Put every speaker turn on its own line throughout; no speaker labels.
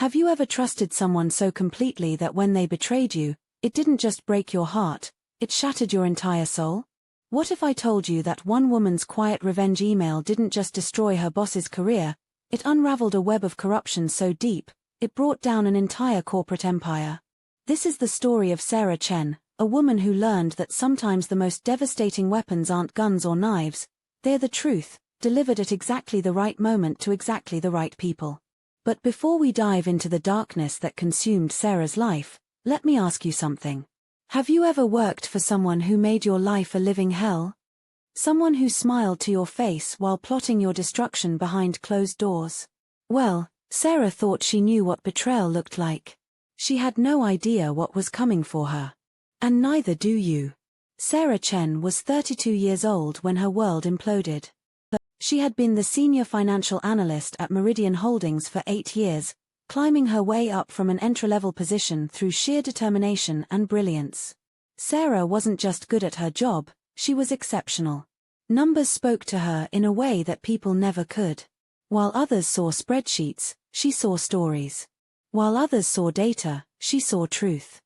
Have you ever trusted someone so completely that when they betrayed you, it didn't just break your heart, it shattered your entire soul? What if I told you that one woman's quiet revenge email didn't just destroy her boss's career, it unraveled a web of corruption so deep, it brought down an entire corporate empire? This is the story of Sarah Chen, a woman who learned that sometimes the most devastating weapons aren't guns or knives, they're the truth, delivered at exactly the right moment to exactly the right people. But before we dive into the darkness that consumed Sarah's life, let me ask you something. Have you ever worked for someone who made your life a living hell? Someone who smiled to your face while plotting your destruction behind closed doors? Well, Sarah thought she knew what betrayal looked like. She had no idea what was coming for her. And neither do you. Sarah Chen was 32 years old when her world imploded. She had been the senior financial analyst at Meridian Holdings for 8 years, climbing her way up from an entry-level position through sheer determination and brilliance. Sarah wasn't just good at her job, she was exceptional. Numbers spoke to her in a way that people never could. While others saw spreadsheets, she saw stories. While others saw data, she saw truth.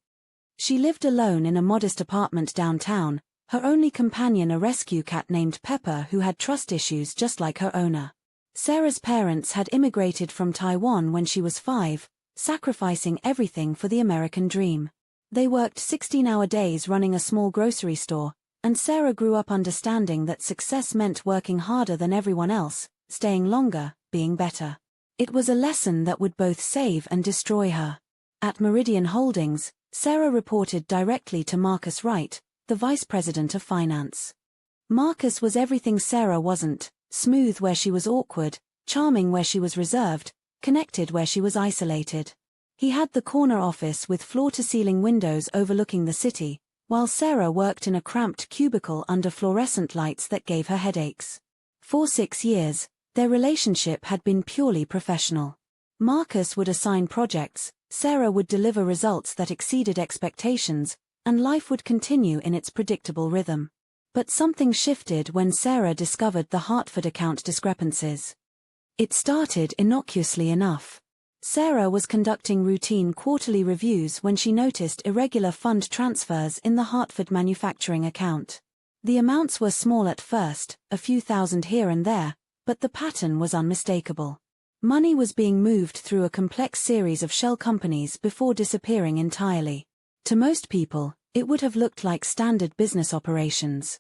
She lived alone in a modest apartment downtown, her only companion a rescue cat named Pepper who had trust issues just like her owner. Sarah's parents had immigrated from Taiwan when she was 5, sacrificing everything for the American dream. They worked 16-hour days running a small grocery store, and Sarah grew up understanding that success meant working harder than everyone else, staying longer, being better. It was a lesson that would both save and destroy her. At Meridian Holdings, Sarah reported directly to Marcus Wright, the vice president of finance. Marcus was everything Sarah wasn't, smooth where she was awkward, charming where she was reserved, connected where she was isolated. He had the corner office with floor-to-ceiling windows overlooking the city, while Sarah worked in a cramped cubicle under fluorescent lights that gave her headaches. For 6 years, their relationship had been purely professional. Marcus would assign projects, Sarah would deliver results that exceeded expectations, and life would continue in its predictable rhythm. But something shifted when Sarah discovered the Hartford account discrepancies. It started innocuously enough. Sarah was conducting routine quarterly reviews when she noticed irregular fund transfers in the Hartford manufacturing account. The amounts were small at first, a few thousand here and there, but the pattern was unmistakable. Money was being moved through a complex series of shell companies before disappearing entirely. To most people, it would have looked like standard business operations.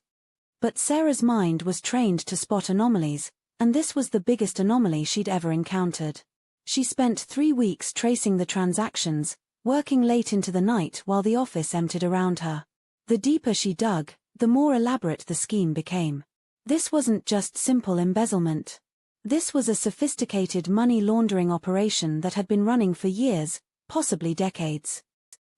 But Sarah's mind was trained to spot anomalies, and this was the biggest anomaly she'd ever encountered. She spent 3 weeks tracing the transactions, working late into the night while the office emptied around her. The deeper she dug, the more elaborate the scheme became. This wasn't just simple embezzlement. This was a sophisticated money laundering operation that had been running for years, possibly decades.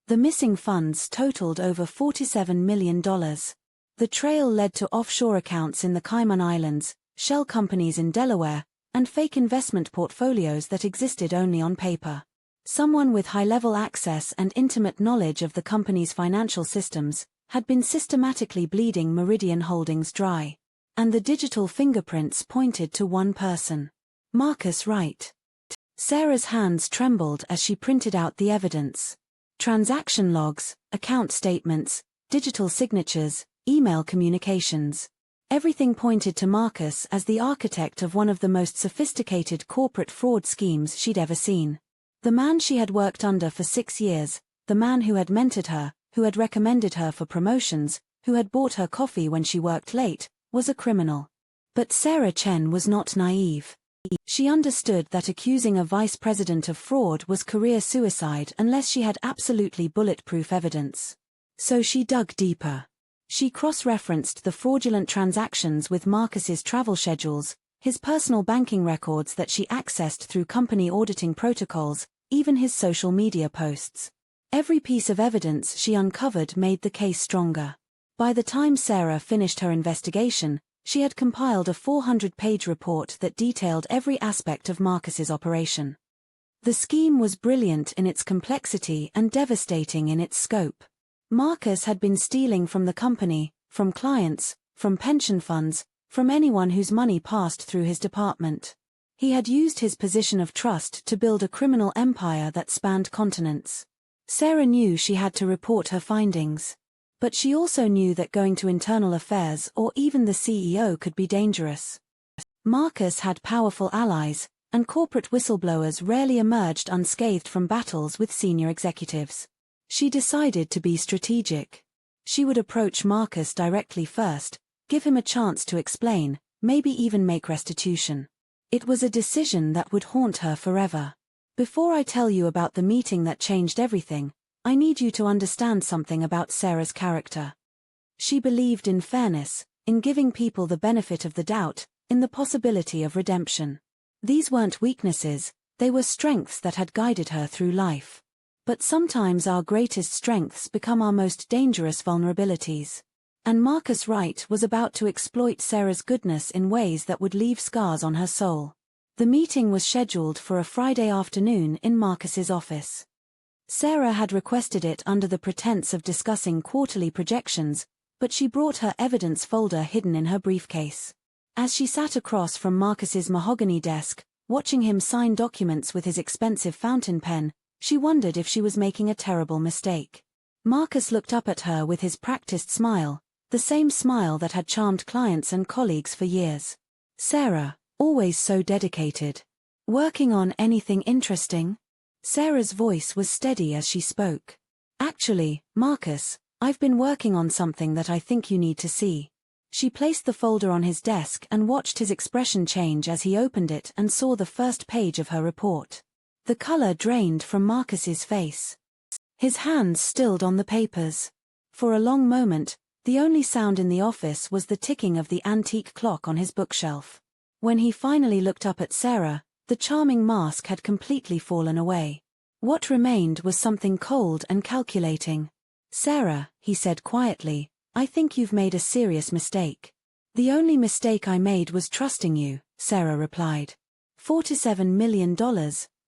The missing funds totaled over $47 million. The trail led to offshore accounts in the Cayman Islands, shell companies in Delaware, and fake investment portfolios that existed only on paper. Someone with high-level access and intimate knowledge of the company's financial systems had been systematically bleeding Meridian Holdings dry. And the digital fingerprints pointed to one person. Marcus Wright. Sarah's hands trembled as she printed out the evidence. Transaction logs, account statements, digital signatures, email communications. Everything pointed to Marcus as the architect of one of the most sophisticated corporate fraud schemes she'd ever seen. The man she had worked under for 6 years, the man who had mentored her, who had recommended her for promotions, who had bought her coffee when she worked late, was a criminal. But Sarah Chen was not naive. She understood that accusing a vice president of fraud was career suicide unless she had absolutely bulletproof evidence. So she dug deeper. She cross-referenced the fraudulent transactions with Marcus's travel schedules, his personal banking records that she accessed through company auditing protocols, even his social media posts. Every piece of evidence she uncovered made the case stronger. By the time Sarah finished her investigation, she had compiled a 400-page report that detailed every aspect of Marcus's operation. The scheme was brilliant in its complexity and devastating in its scope. Marcus had been stealing from the company, from clients, from pension funds, from anyone whose money passed through his department. He had used his position of trust to build a criminal empire that spanned continents. Sarah knew she had to report her findings. But she also knew that going to internal affairs or even the CEO could be dangerous. Marcus had powerful allies, and corporate whistleblowers rarely emerged unscathed from battles with senior executives. She decided to be strategic. She would approach Marcus directly first, give him a chance to explain, maybe even make restitution. It was a decision that would haunt her forever. Before I tell you about the meeting that changed everything, I need you to understand something about Sarah's character. She believed in fairness, in giving people the benefit of the doubt, in the possibility of redemption. These weren't weaknesses, they were strengths that had guided her through life. But sometimes our greatest strengths become our most dangerous vulnerabilities. And Marcus Wright was about to exploit Sarah's goodness in ways that would leave scars on her soul. The meeting was scheduled for a Friday afternoon in Marcus's office. Sarah had requested it under the pretense of discussing quarterly projections, but she brought her evidence folder hidden in her briefcase. As she sat across from Marcus's mahogany desk, watching him sign documents with his expensive fountain pen, she wondered if she was making a terrible mistake. Marcus looked up at her with his practiced smile, the same smile that had charmed clients and colleagues for years. "Sarah, always so dedicated. Working on anything interesting?" Sarah's voice was steady as she spoke. "Actually, Marcus, I've been working on something that I think you need to see." She placed the folder on his desk and watched his expression change as he opened it and saw the first page of her report. The color drained from Marcus's face. His hands stilled on the papers. For a long moment, the only sound in the office was the ticking of the antique clock on his bookshelf. When he finally looked up at Sarah, the charming mask had completely fallen away. What remained was something cold and calculating. "Sarah," he said quietly, "I think you've made a serious mistake." "The only mistake I made was trusting you," Sarah replied. $47 million,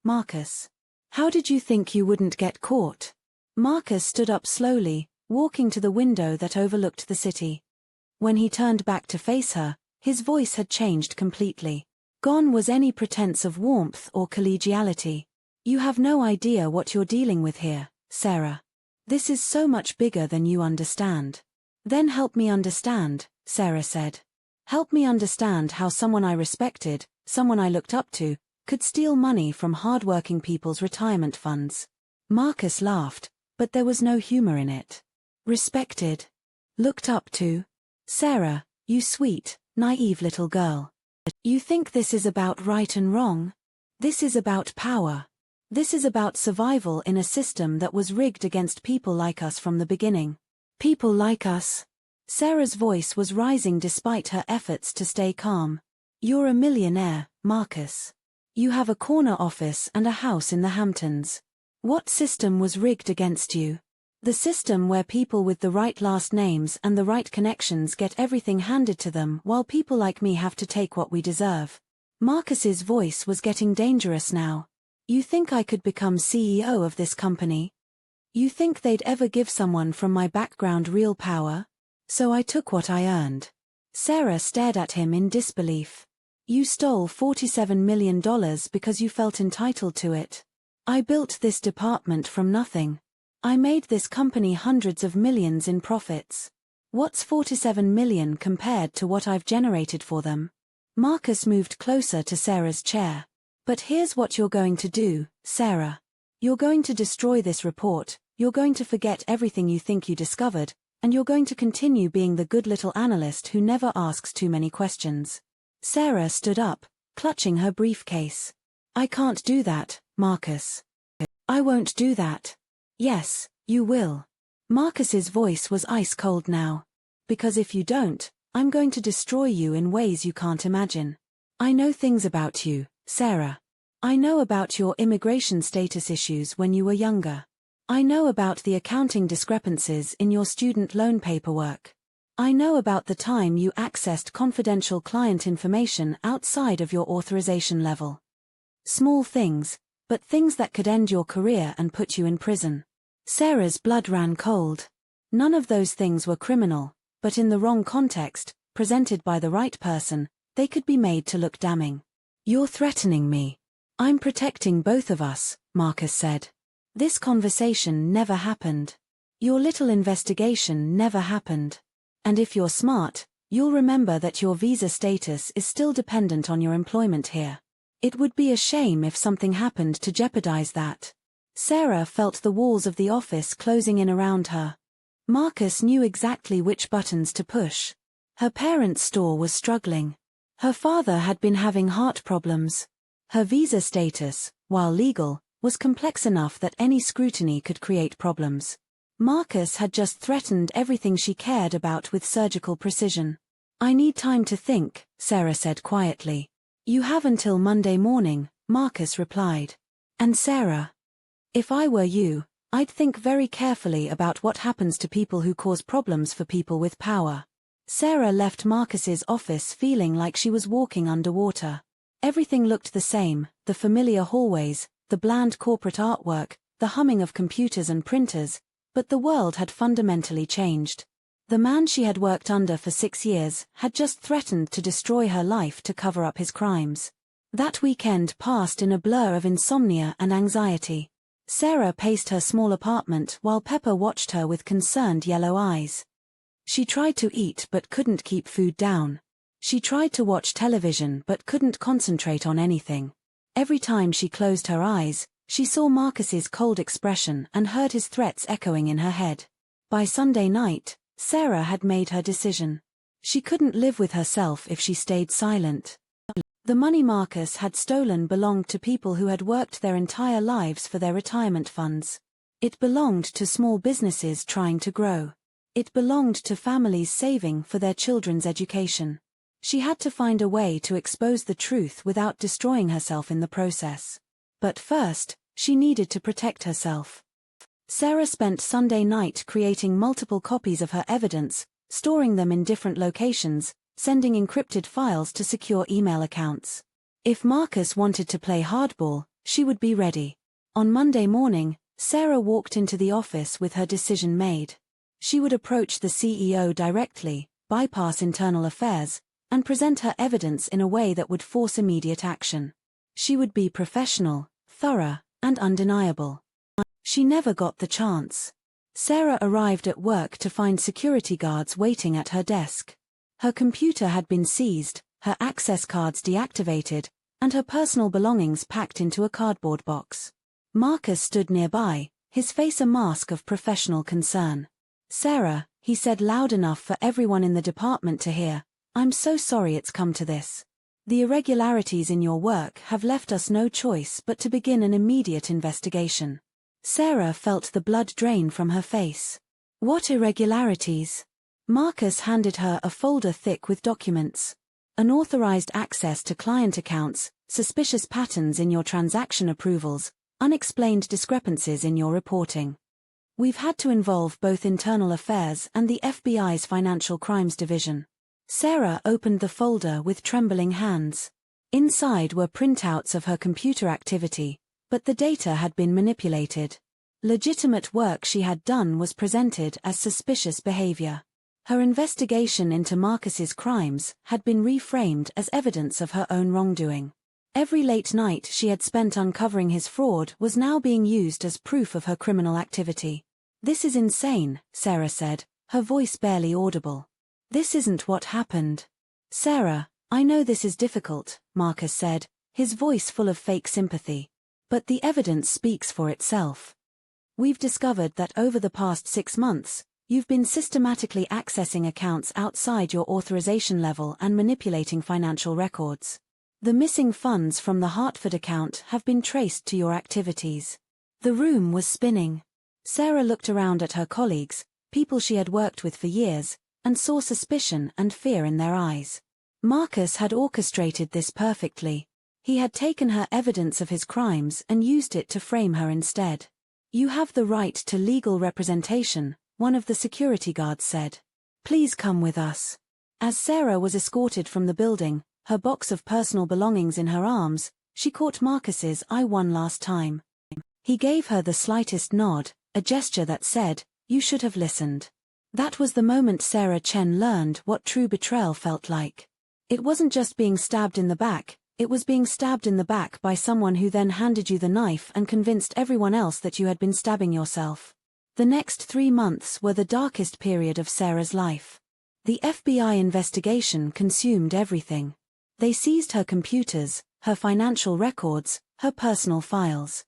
Marcus. How did you think you wouldn't get caught?" Marcus stood up slowly, walking to the window that overlooked the city. When he turned back to face her, his voice had changed completely. Gone was any pretense of warmth or collegiality. "You have no idea what you're dealing with here, Sarah. This is so much bigger than you understand." "Then help me understand," Sarah said. "Help me understand how someone I respected, someone I looked up to, could steal money from hard-working people's retirement funds." Marcus laughed, but there was no humor in it. "Respected? Looked up to? Sarah, you sweet, naive little girl. You think this is about right and wrong? This is about power. This is about survival in a system that was rigged against people like us from the beginning. People like us." Sarah's voice was rising despite her efforts to stay calm. "You're a millionaire, Marcus. You have a corner office and a house in the Hamptons. What system was rigged against you? The system where people with the right last names and the right connections get everything handed to them while people like me have to take what we deserve." Marcus's voice was getting dangerous now. "You think I could become CEO of this company? You think they'd ever give someone from my background real power? So I took what I earned." Sarah stared at him in disbelief. "You stole $47 million because you felt entitled to it. I built this department from nothing. I made this company hundreds of millions in profits. What's 47 million compared to what I've generated for them?" Marcus moved closer to Sarah's chair. "But here's what you're going to do, Sarah. You're going to destroy this report, you're going to forget everything you think you discovered, and you're going to continue being the good little analyst who never asks too many questions." Sarah stood up, clutching her briefcase. "I can't do that, Marcus. I won't do that." "Yes, you will." Marcus's voice was ice cold now. "Because if you don't, I'm going to destroy you in ways you can't imagine. I know things about you, Sarah. I know about your immigration status issues when you were younger. I know about the accounting discrepancies in your student loan paperwork. I know about the time you accessed confidential client information outside of your authorization level. Small things, but things that could end your career and put you in prison." Sarah's blood ran cold. None of those things were criminal, but in the wrong context, presented by the right person, they could be made to look damning. You're threatening me. I'm protecting both of us, Marcus said. This conversation never happened. Your little investigation never happened. And if you're smart, you'll remember that your visa status is still dependent on your employment here. It would be a shame if something happened to jeopardize that. Sarah felt the walls of the office closing in around her. Marcus knew exactly which buttons to push. Her parents' store was struggling. Her father had been having heart problems. Her visa status, while legal, was complex enough that any scrutiny could create problems. Marcus had just threatened everything she cared about with surgical precision. I need time to think, Sarah said quietly. You have until Monday morning, Marcus replied. And Sarah? If I were you, I'd think very carefully about what happens to people who cause problems for people with power. Sarah left Marcus's office feeling like she was walking underwater. Everything looked the same, the familiar hallways, the bland corporate artwork, the humming of computers and printers, but the world had fundamentally changed. The man she had worked under for 6 years had just threatened to destroy her life to cover up his crimes. That weekend passed in a blur of insomnia and anxiety. Sarah paced her small apartment while Pepper watched her with concerned yellow eyes. She tried to eat but couldn't keep food down. She tried to watch television but couldn't concentrate on anything. Every time she closed her eyes, she saw Marcus's cold expression and heard his threats echoing in her head. By Sunday night, Sarah had made her decision. She couldn't live with herself if she stayed silent. The money Marcus had stolen belonged to people who had worked their entire lives for their retirement funds. It belonged to small businesses trying to grow. It belonged to families saving for their children's education. She had to find a way to expose the truth without destroying herself in the process. But first, she needed to protect herself. Sarah spent Sunday night creating multiple copies of her evidence, storing them in different locations, sending encrypted files to secure email accounts. If Marcus wanted to play hardball, she would be ready. On Monday morning, Sarah walked into the office with her decision made. She would approach the CEO directly, bypass internal affairs, and present her evidence in a way that would force immediate action. She would be professional, thorough, and undeniable. She never got the chance. Sarah arrived at work to find security guards waiting at her desk. Her computer had been seized, her access cards deactivated, and her personal belongings packed into a cardboard box. Marcus stood nearby, his face a mask of professional concern. "Sarah," he said loud enough for everyone in the department to hear, "I'm so sorry it's come to this. The irregularities in your work have left us no choice but to begin an immediate investigation." Sarah felt the blood drain from her face. What irregularities? Marcus handed her a folder thick with documents. Unauthorized access to client accounts, suspicious patterns in your transaction approvals, unexplained discrepancies in your reporting. We've had to involve both internal affairs and the FBI's Financial Crimes Division. Sarah opened the folder with trembling hands. Inside were printouts of her computer activity, but the data had been manipulated. Legitimate work she had done was presented as suspicious behavior. Her investigation into Marcus's crimes had been reframed as evidence of her own wrongdoing. Every late night she had spent uncovering his fraud was now being used as proof of her criminal activity. "This is insane," Sarah said, her voice barely audible. "This isn't what happened." "Sarah, I know this is difficult," Marcus said, his voice full of fake sympathy. "But the evidence speaks for itself. We've discovered that over the past 6 months, you've been systematically accessing accounts outside your authorization level and manipulating financial records. The missing funds from the Hartford account have been traced to your activities." The room was spinning. Sarah looked around at her colleagues, people she had worked with for years, and saw suspicion and fear in their eyes. Marcus had orchestrated this perfectly. He had taken her evidence of his crimes and used it to frame her instead. "You have the right to legal representation," one of the security guards said. "Please come with us." As Sarah was escorted from the building, her box of personal belongings in her arms, she caught Marcus's eye one last time. He gave her the slightest nod, a gesture that said, "You should have listened." That was the moment Sarah Chen learned what true betrayal felt like. It wasn't just being stabbed in the back, It was being stabbed in the back by someone who then handed you the knife and convinced everyone else that you had been stabbing yourself. The next 3 months were the darkest period of Sarah's life. The FBI investigation consumed everything. They seized her computers, her financial records, her personal files.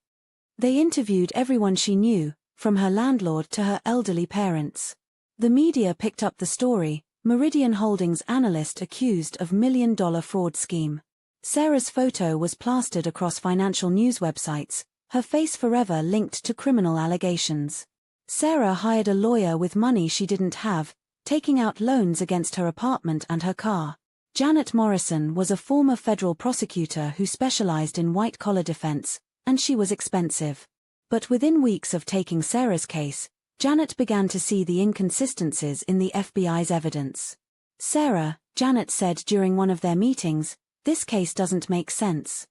They interviewed everyone she knew, from her landlord to her elderly parents. The media picked up the story, Meridian Holdings analyst accused of $1 million fraud scheme. Sarah's photo was plastered across financial news websites, her face forever linked to criminal allegations. Sarah hired a lawyer with money she didn't have, taking out loans against her apartment and her car. Janet Morrison was a former federal prosecutor who specialized in white-collar defense, and she was expensive. But within weeks of taking Sarah's case, Janet began to see the inconsistencies in the FBI's evidence. "Sarah," Janet said during one of their meetings, "this case doesn't make sense.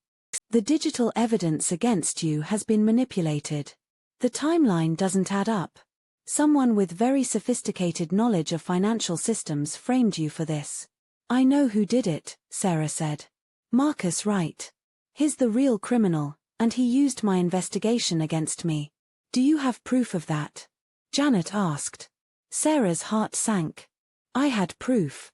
The digital evidence against you has been manipulated. The timeline doesn't add up. Someone with very sophisticated knowledge of financial systems framed you for this." "I know who did it," Sarah said. "Marcus Wright. He's the real criminal, and he used my investigation against me. Do you have proof of that?" Janet asked. Sarah's heart sank. "I had proof.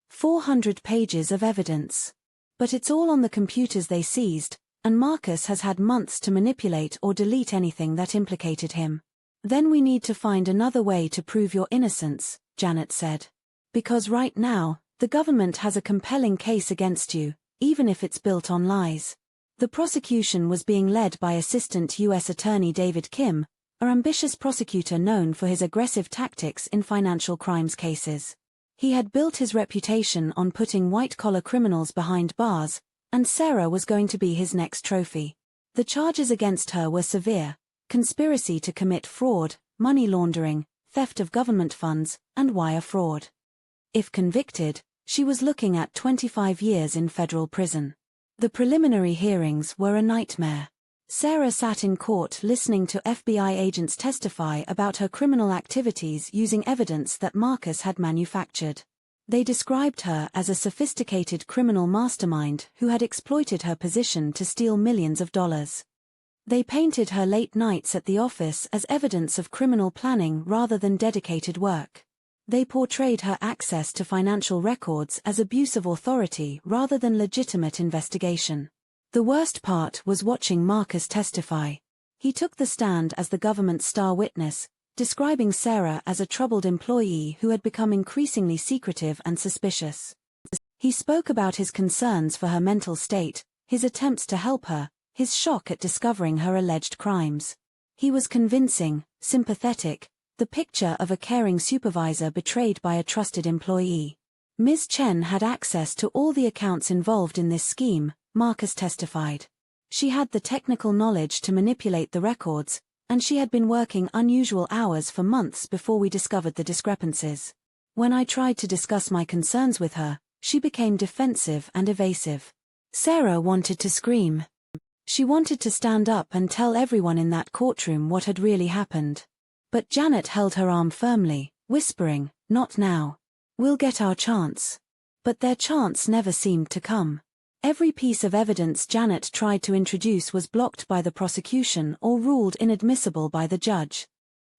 400 pages of evidence. But it's all on the computers they seized, and Marcus has had months to manipulate or delete anything that implicated him. Then we need to find another way to prove your innocence," Janet said. "Because right now, the government has a compelling case against you, even if it's built on lies." The prosecution was being led by Assistant U.S. Attorney David Kim, an ambitious prosecutor known for his aggressive tactics in financial crimes cases. He had built his reputation on putting white-collar criminals behind bars, and Sarah was going to be his next trophy. The charges against her were severe: conspiracy to commit fraud, money laundering, theft of government funds, and wire fraud. If convicted, she was looking at 25 years in federal prison. The preliminary hearings were a nightmare. Sarah sat in court listening to FBI agents testify about her criminal activities using evidence that Marcus had manufactured. They described her as a sophisticated criminal mastermind who had exploited her position to steal millions of dollars. They painted her late nights at the office as evidence of criminal planning rather than dedicated work. They portrayed her access to financial records as abuse of authority rather than legitimate investigation. The worst part was watching Marcus testify. He took the stand as the government's star witness, describing Sarah as a troubled employee who had become increasingly secretive and suspicious. He spoke about his concerns for her mental state, his attempts to help her, his shock at discovering her alleged crimes. He was convincing, sympathetic, the picture of a caring supervisor betrayed by a trusted employee. Ms. Chen had access to all the accounts involved in this scheme, Marcus testified. She had the technical knowledge to manipulate the records, and she had been working unusual hours for months before we discovered the discrepancies. When I tried to discuss my concerns with her, she became defensive and evasive. Sarah wanted to scream. She wanted to stand up and tell everyone in that courtroom what had really happened. But Janet held her arm firmly, whispering, "Not now. We'll get our chance." But their chance never seemed to come. Every piece of evidence Janet tried to introduce was blocked by the prosecution or ruled inadmissible by the judge.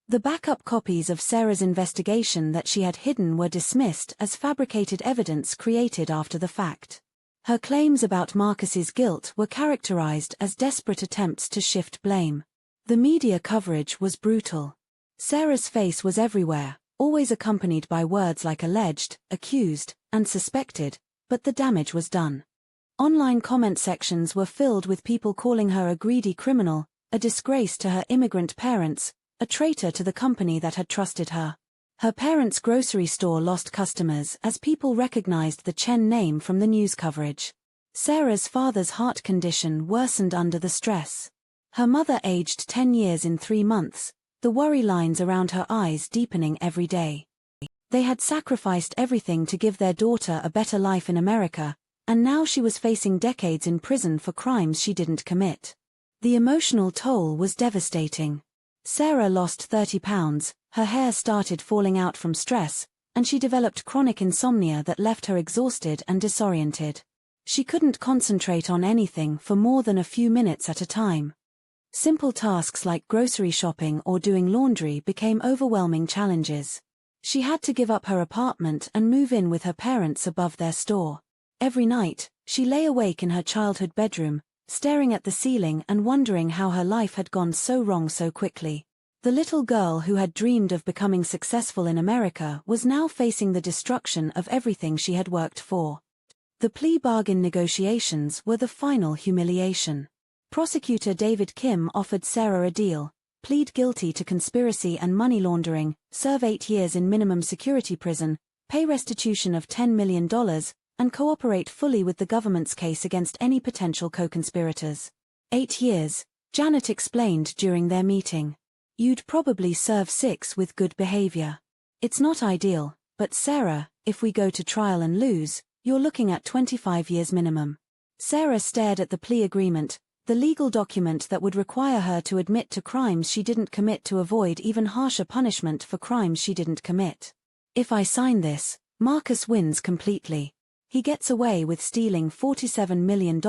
The backup copies of Sarah's investigation that she had hidden were dismissed as fabricated evidence created after the fact. Her claims about Marcus's guilt were characterized as desperate attempts to shift blame. The media coverage was brutal. Sarah's face was everywhere, always accompanied by words like alleged, accused, and suspected, but the damage was done. Online comment sections were filled with people calling her a greedy criminal, a disgrace to her immigrant parents, a traitor to the company that had trusted her. Her parents' grocery store lost customers as people recognized the Chen name from the news coverage. Sarah's father's heart condition worsened under the stress. Her mother aged 10 years in 3 months, the worry lines around her eyes deepening every day. They had sacrificed everything to give their daughter a better life in America, and now she was facing decades in prison for crimes she didn't commit. The emotional toll was devastating. Sarah lost 30 pounds, her hair started falling out from stress, and she developed chronic insomnia that left her exhausted and disoriented. She couldn't concentrate on anything for more than a few minutes at a time. Simple tasks like grocery shopping or doing laundry became overwhelming challenges. She had to give up her apartment and move in with her parents above their store. Every night, she lay awake in her childhood bedroom, staring at the ceiling and wondering how her life had gone so wrong so quickly. The little girl who had dreamed of becoming successful in America was now facing the destruction of everything she had worked for. The plea bargain negotiations were the final humiliation. Prosecutor David Kim offered Sarah a deal: plead guilty to conspiracy and money laundering, serve 8 years in minimum security prison, pay restitution of $10 million, and cooperate fully with the government's case against any potential co-conspirators. 8 years, Janet explained during their meeting. You'd probably serve 6 with good behavior. It's not ideal, but Sarah, if we go to trial and lose, you're looking at 25 years minimum. Sarah stared at the plea agreement, the legal document that would require her to admit to crimes she didn't commit to avoid even harsher punishment for crimes she didn't commit. If I sign this, Marcus wins completely. He gets away with stealing $47 million,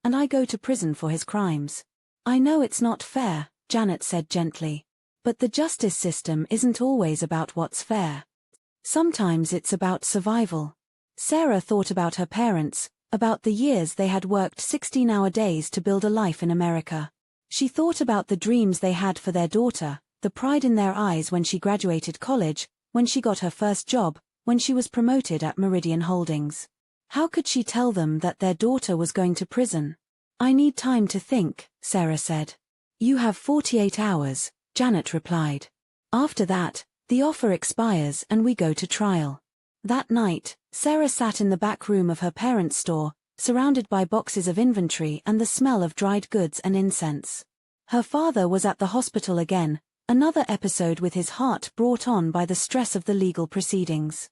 and I go to prison for his crimes. I know it's not fair, Janet said gently. But the justice system isn't always about what's fair. Sometimes it's about survival. Sarah thought about her parents, about the years they had worked 16-hour days to build a life in America. She thought about the dreams they had for their daughter, the pride in their eyes when she graduated college, when she got her first job, when she was promoted at Meridian Holdings. How could she tell them that their daughter was going to prison? I need time to think, Sarah said. You have 48 hours, Janet replied. After that, the offer expires and we go to trial. That night, Sarah sat in the back room of her parents' store, surrounded by boxes of inventory and the smell of dried goods and incense. Her father was at the hospital again, another episode with his heart brought on by the stress of the legal proceedings.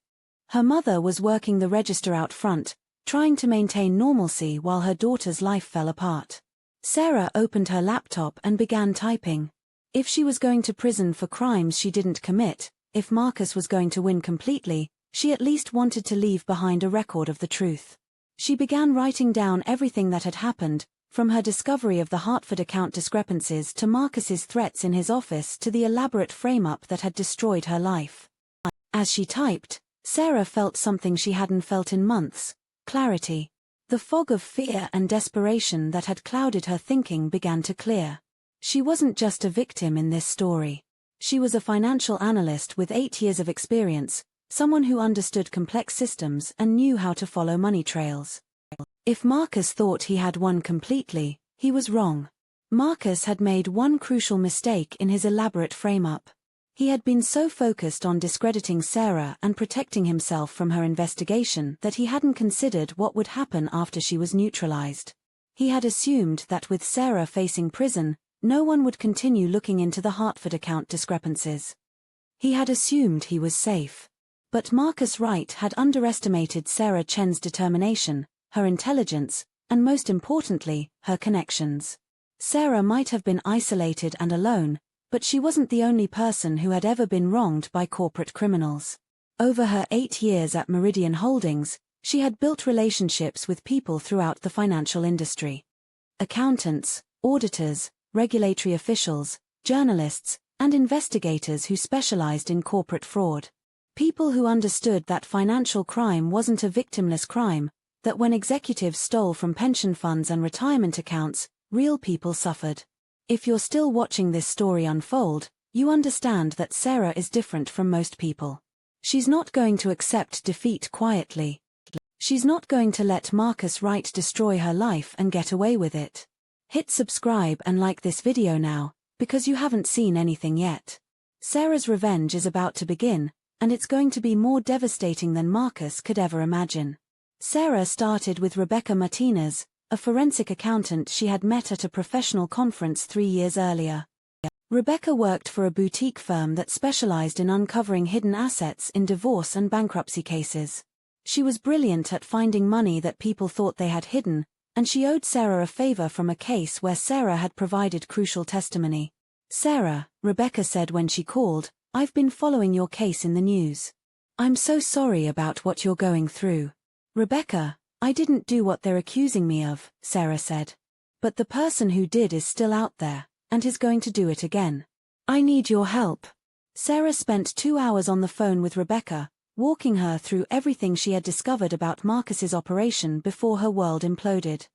Her mother was working the register out front, trying to maintain normalcy while her daughter's life fell apart. Sarah opened her laptop and began typing. If she was going to prison for crimes she didn't commit, if Marcus was going to win completely, she at least wanted to leave behind a record of the truth. She began writing down everything that had happened, from her discovery of the Hartford account discrepancies to Marcus's threats in his office to the elaborate frame-up that had destroyed her life. As she typed, Sarah felt something she hadn't felt in months: clarity. The fog of fear and desperation that had clouded her thinking began to clear. She wasn't just a victim in this story. She was a financial analyst with 8 years of experience, someone who understood complex systems and knew how to follow money trails. If Marcus thought he had won completely, he was wrong. Marcus had made one crucial mistake in his elaborate frame-up. He had been so focused on discrediting Sarah and protecting himself from her investigation that he hadn't considered what would happen after she was neutralized. He had assumed that with Sarah facing prison, no one would continue looking into the Hartford account discrepancies. He had assumed he was safe. But Marcus Wright had underestimated Sarah Chen's determination, her intelligence, and most importantly, her connections. Sarah might have been isolated and alone, but she wasn't the only person who had ever been wronged by corporate criminals. Over her 8 years at Meridian Holdings, she had built relationships with people throughout the financial industry. Accountants, auditors, regulatory officials, journalists, and investigators who specialized in corporate fraud. People who understood that financial crime wasn't a victimless crime, that when executives stole from pension funds and retirement accounts, real people suffered. If you're still watching this story unfold, you understand that Sarah is different from most people. She's not going to accept defeat quietly. She's not going to let Marcus Wright destroy her life and get away with it. Hit subscribe and like this video now, because you haven't seen anything yet. Sarah's revenge is about to begin, and it's going to be more devastating than Marcus could ever imagine. Sarah started with Rebecca Martinez, a forensic accountant she had met at a professional conference 3 years earlier. Rebecca worked for a boutique firm that specialized in uncovering hidden assets in divorce and bankruptcy cases. She was brilliant at finding money that people thought they had hidden, and she owed Sarah a favor from a case where Sarah had provided crucial testimony. Sarah, Rebecca said when she called, "I've been following your case in the news. I'm so sorry about what you're going through." Rebecca, I didn't do what they're accusing me of, Sarah said. But the person who did is still out there, and is going to do it again. I need your help. Sarah spent 2 hours on the phone with Rebecca, walking her through everything she had discovered about Marcus's operation before her world imploded.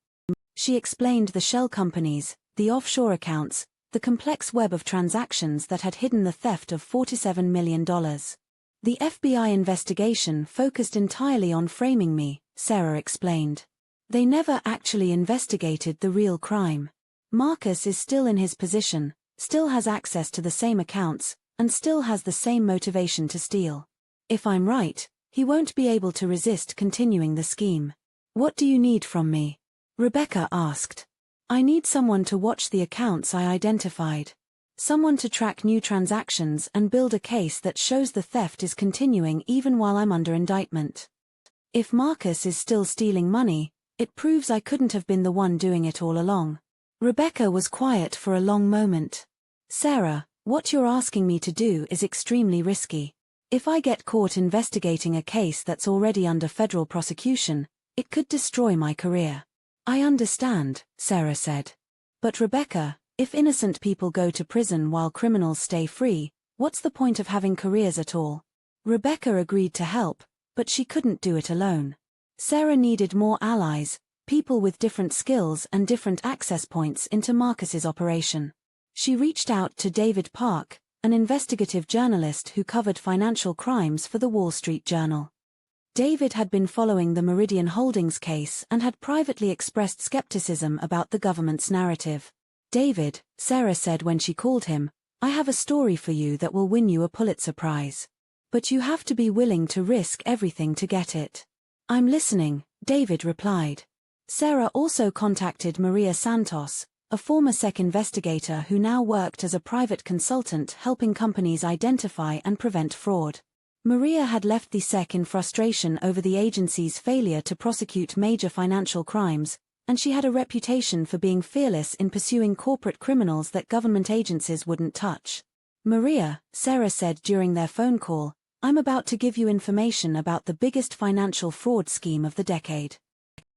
She explained the shell companies, the offshore accounts, the complex web of transactions that had hidden the theft of $47 million. The FBI investigation focused entirely on framing me, Sarah explained. They never actually investigated the real crime. Marcus is still in his position, still has access to the same accounts, and still has the same motivation to steal. If I'm right, he won't be able to resist continuing the scheme. What do you need from me? Rebecca asked. I need someone to watch the accounts I identified. Someone to track new transactions and build a case that shows the theft is continuing even while I'm under indictment. If Marcus is still stealing money, it proves I couldn't have been the one doing it all along. Rebecca was quiet for a long moment. Sarah, what you're asking me to do is extremely risky. If I get caught investigating a case that's already under federal prosecution, it could destroy my career. I understand, Sarah said. But Rebecca, if innocent people go to prison while criminals stay free, what's the point of having careers at all? Rebecca agreed to help, but she couldn't do it alone. Sarah needed more allies, people with different skills and different access points into Marcus's operation. She reached out to David Park, an investigative journalist who covered financial crimes for the Wall Street Journal. David had been following the Meridian Holdings case and had privately expressed skepticism about the government's narrative. David, Sarah said when she called him, I have a story for you that will win you a Pulitzer Prize. But you have to be willing to risk everything to get it. I'm listening, David replied. Sarah also contacted Maria Santos, a former SEC investigator who now worked as a private consultant helping companies identify and prevent fraud. Maria had left the SEC in frustration over the agency's failure to prosecute major financial crimes, and she had a reputation for being fearless in pursuing corporate criminals that government agencies wouldn't touch. Maria, Sarah said during their phone call, I'm about to give you information about the biggest financial fraud scheme of the decade.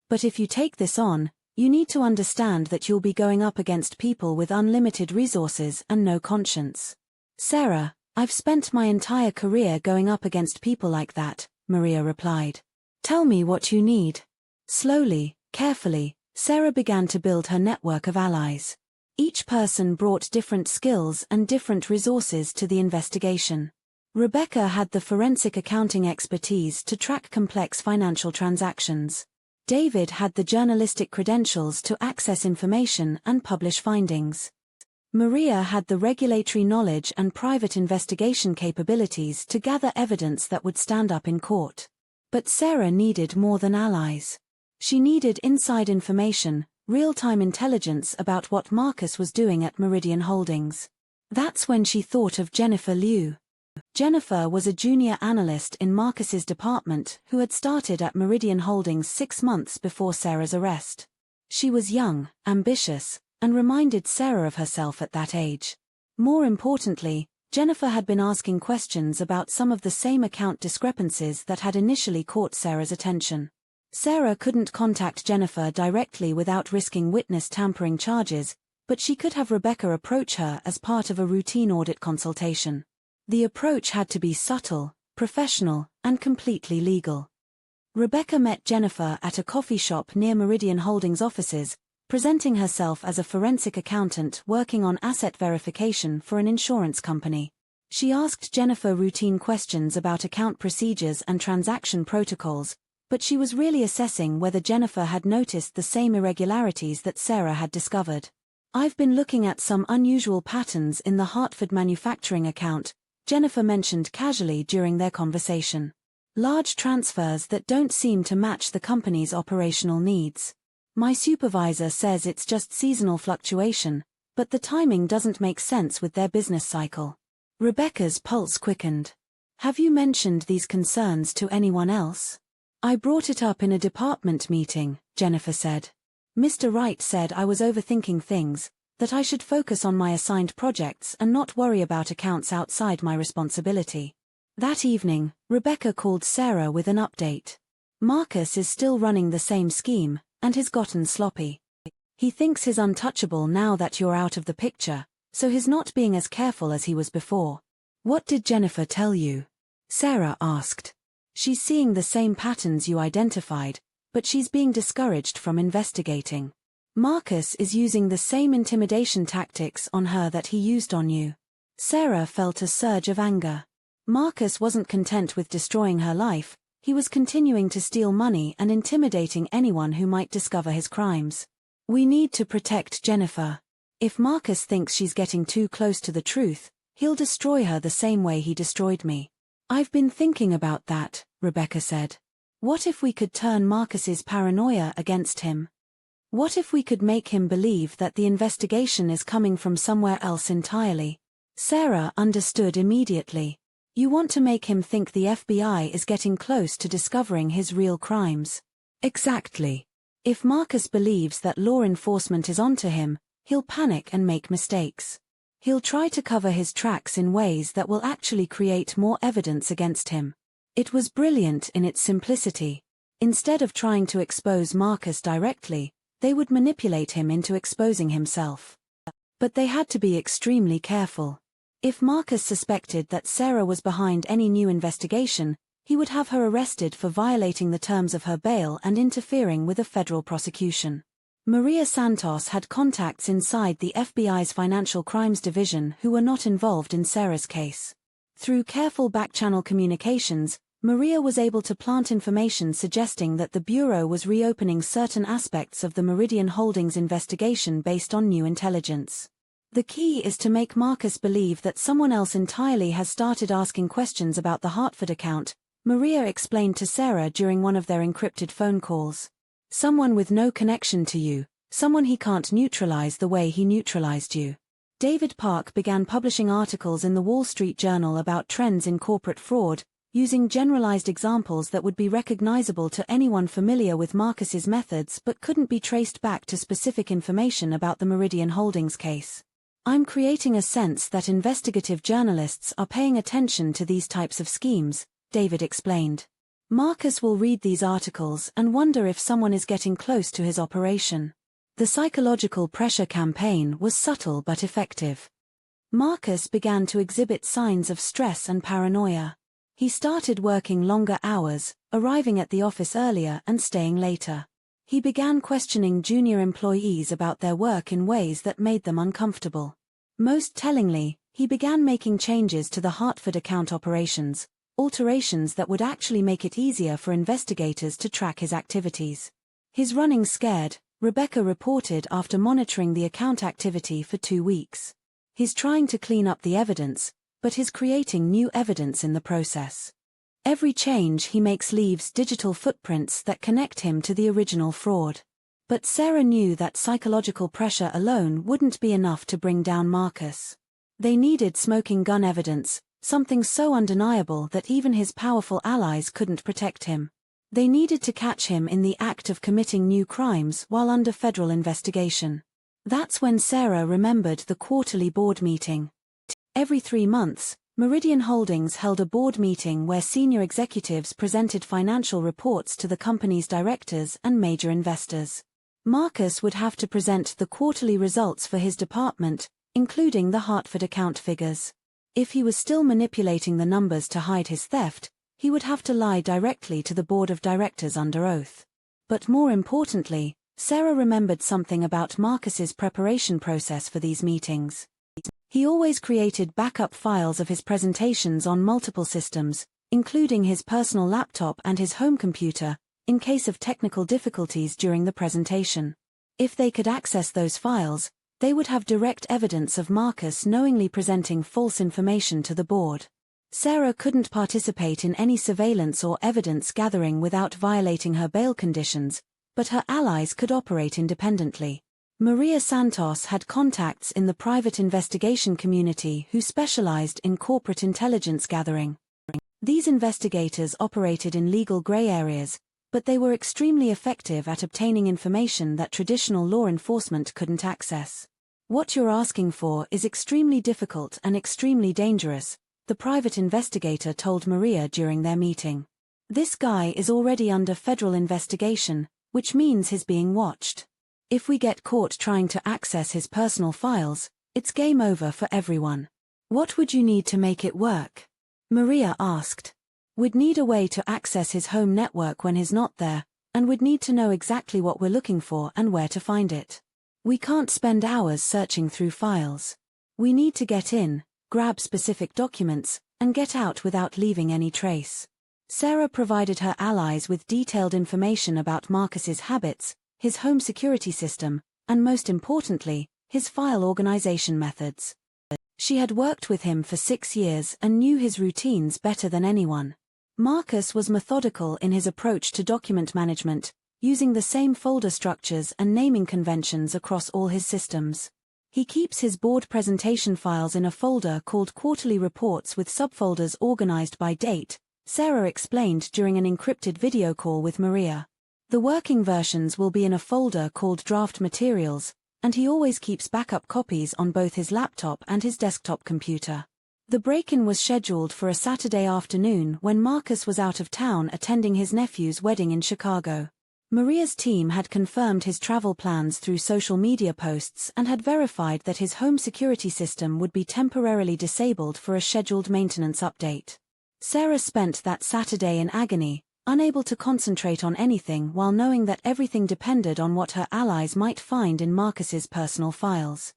But if you take this on, you need to understand that you'll be going up against people with unlimited resources and no conscience. Sarah, I've spent my entire career going up against people like that, Maria replied. Tell me what you need. Slowly, carefully, Sarah began to build her network of allies. Each person brought different skills and different resources to the investigation. Rebecca had the forensic accounting expertise to track complex financial transactions. David had the journalistic credentials to access information and publish findings. Maria had the regulatory knowledge and private investigation capabilities to gather evidence that would stand up in court. But Sarah needed more than allies. She needed inside information, real-time intelligence about what Marcus was doing at Meridian Holdings. That's when she thought of Jennifer Liu. Jennifer was a junior analyst in Marcus's department who had started at Meridian Holdings 6 months before Sarah's arrest. She was young, ambitious, and reminded Sarah of herself at that age. More importantly, Jennifer had been asking questions about some of the same account discrepancies that had initially caught Sarah's attention. Sarah couldn't contact Jennifer directly without risking witness tampering charges, but she could have Rebecca approach her as part of a routine audit consultation. The approach had to be subtle, professional, and completely legal. Rebecca met Jennifer at a coffee shop near Meridian Holdings offices, presenting herself as a forensic accountant working on asset verification for an insurance company. She asked Jennifer routine questions about account procedures and transaction protocols, but she was really assessing whether Jennifer had noticed the same irregularities that Sarah had discovered. I've been looking at some unusual patterns in the Hartford manufacturing account, Jennifer mentioned casually during their conversation. Large transfers that don't seem to match the company's operational needs. My supervisor says it's just seasonal fluctuation, but the timing doesn't make sense with their business cycle. Rebecca's pulse quickened. Have you mentioned these concerns to anyone else? I brought it up in a department meeting, Jennifer said. Mr. Wright said I was overthinking things, that I should focus on my assigned projects and not worry about accounts outside my responsibility. That evening, Rebecca called Sarah with an update. Marcus is still running the same scheme, and has gotten sloppy. He thinks he's untouchable now that you're out of the picture, so he's not being as careful as he was before. What did Jennifer tell you? Sarah asked. She's seeing the same patterns you identified, but she's being discouraged from investigating. Marcus is using the same intimidation tactics on her that he used on you. Sarah felt a surge of anger. Marcus wasn't content with destroying her life, he was continuing to steal money and intimidating anyone who might discover his crimes. We need to protect Jennifer. If Marcus thinks she's getting too close to the truth, he'll destroy her the same way he destroyed me. I've been thinking about that, Rebecca said. What if we could turn Marcus's paranoia against him? What if we could make him believe that the investigation is coming from somewhere else entirely? Sarah understood immediately. You want to make him think the FBI is getting close to discovering his real crimes. Exactly. If Marcus believes that law enforcement is onto him, he'll panic and make mistakes. He'll try to cover his tracks in ways that will actually create more evidence against him. It was brilliant in its simplicity. Instead of trying to expose Marcus directly, they would manipulate him into exposing himself. But they had to be extremely careful. If Marcus suspected that Sarah was behind any new investigation, he would have her arrested for violating the terms of her bail and interfering with a federal prosecution. Maria Santos had contacts inside the FBI's Financial Crimes Division who were not involved in Sarah's case. Through careful back-channel communications, Maria was able to plant information suggesting that the Bureau was reopening certain aspects of the Meridian Holdings investigation based on new intelligence. The key is to make Marcus believe that someone else entirely has started asking questions about the Hartford account, Maria explained to Sarah during one of their encrypted phone calls. Someone with no connection to you, someone he can't neutralize the way he neutralized you. David Park began publishing articles in the Wall Street Journal about trends in corporate fraud, using generalized examples that would be recognizable to anyone familiar with Marcus's methods but couldn't be traced back to specific information about the Meridian Holdings case. I'm creating a sense that investigative journalists are paying attention to these types of schemes, David explained. Marcus will read these articles and wonder if someone is getting close to his operation. The psychological pressure campaign was subtle but effective. Marcus began to exhibit signs of stress and paranoia. He started working longer hours, arriving at the office earlier and staying later. He began questioning junior employees about their work in ways that made them uncomfortable. Most tellingly, he began making changes to the Hartford account operations, alterations that would actually make it easier for investigators to track his activities. He's running scared, Rebecca reported after monitoring the account activity for 2 weeks. He's trying to clean up the evidence, but he's creating new evidence in the process. Every change he makes leaves digital footprints that connect him to the original fraud. But Sarah knew that psychological pressure alone wouldn't be enough to bring down Marcus. They needed smoking gun evidence, something so undeniable that even his powerful allies couldn't protect him. They needed to catch him in the act of committing new crimes while under federal investigation. That's when Sarah remembered the quarterly board meeting. Every 3 months, Meridian Holdings held a board meeting where senior executives presented financial reports to the company's directors and major investors. Marcus would have to present the quarterly results for his department, including the Hartford account figures. If he was still manipulating the numbers to hide his theft, he would have to lie directly to the board of directors under oath. But more importantly, Sarah remembered something about Marcus's preparation process for these meetings. He always created backup files of his presentations on multiple systems, including his personal laptop and his home computer, in case of technical difficulties during the presentation. If they could access those files, they would have direct evidence of Marcus knowingly presenting false information to the board. Sarah couldn't participate in any surveillance or evidence gathering without violating her bail conditions, but her allies could operate independently. Maria Santos had contacts in the private investigation community who specialized in corporate intelligence gathering. These investigators operated in legal gray areas, but they were extremely effective at obtaining information that traditional law enforcement couldn't access. What you're asking for is extremely difficult and extremely dangerous, the private investigator told Maria during their meeting. This guy is already under federal investigation, which means he's being watched. If we get caught trying to access his personal files, it's game over for everyone. What would you need to make it work? Maria asked. We'd need a way to access his home network when he's not there, and we'd need to know exactly what we're looking for and where to find it. We can't spend hours searching through files. We need to get in, grab specific documents, and get out without leaving any trace. Sarah provided her allies with detailed information about Marcus's habits, his home security system, and most importantly, his file organization methods. She had worked with him for 6 years and knew his routines better than anyone. Marcus was methodical in his approach to document management, using the same folder structures and naming conventions across all his systems. He keeps his board presentation files in a folder called Quarterly Reports with subfolders organized by date, Sarah explained during an encrypted video call with Maria. The working versions will be in a folder called Draft Materials, and he always keeps backup copies on both his laptop and his desktop computer. The break-in was scheduled for a Saturday afternoon when Marcus was out of town attending his nephew's wedding in Chicago. Maria's team had confirmed his travel plans through social media posts and had verified that his home security system would be temporarily disabled for a scheduled maintenance update. Sarah spent that Saturday in agony, unable to concentrate on anything while knowing that everything depended on what her allies might find in Marcus's personal files.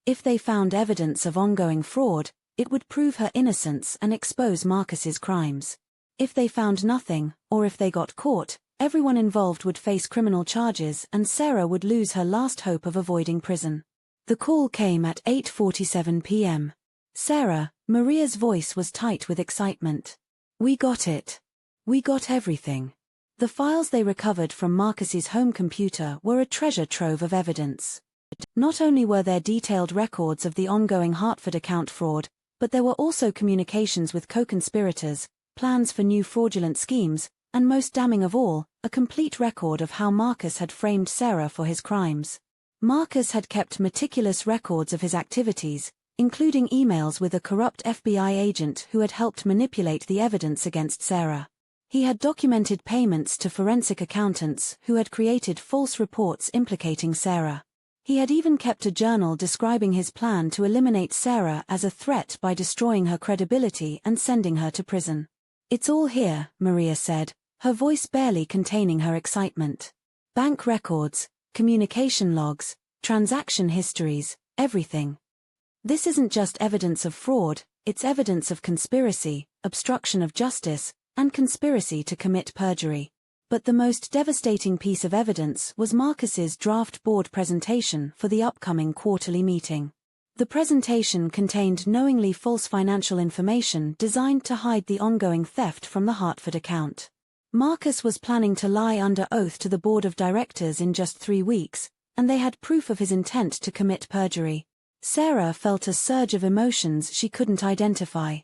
If they found evidence of ongoing fraud, it would prove her innocence and expose Marcus's crimes. If they found nothing, or if they got caught, everyone involved would face criminal charges and Sarah would lose her last hope of avoiding prison. The call came at 8:47 p.m. Sarah, Maria's voice was tight with excitement. We got it. We got everything. The files they recovered from Marcus's home computer were a treasure trove of evidence. Not only were there detailed records of the ongoing Hartford account fraud, but there were also communications with co-conspirators, plans for new fraudulent schemes, and most damning of all, a complete record of how Marcus had framed Sarah for his crimes. Marcus had kept meticulous records of his activities, including emails with a corrupt FBI agent who had helped manipulate the evidence against Sarah. He had documented payments to forensic accountants who had created false reports implicating Sarah. He had even kept a journal describing his plan to eliminate Sarah as a threat by destroying her credibility and sending her to prison. It's all here, Maria said, her voice barely containing her excitement. Bank records, communication logs, transaction histories, everything. This isn't just evidence of fraud, it's evidence of conspiracy, obstruction of justice, and conspiracy to commit perjury. But the most devastating piece of evidence was Marcus's draft board presentation for the upcoming quarterly meeting. The presentation contained knowingly false financial information designed to hide the ongoing theft from the Hartford account. Marcus was planning to lie under oath to the board of directors in just 3 weeks, and they had proof of his intent to commit perjury. Sarah felt a surge of emotions she couldn't identify.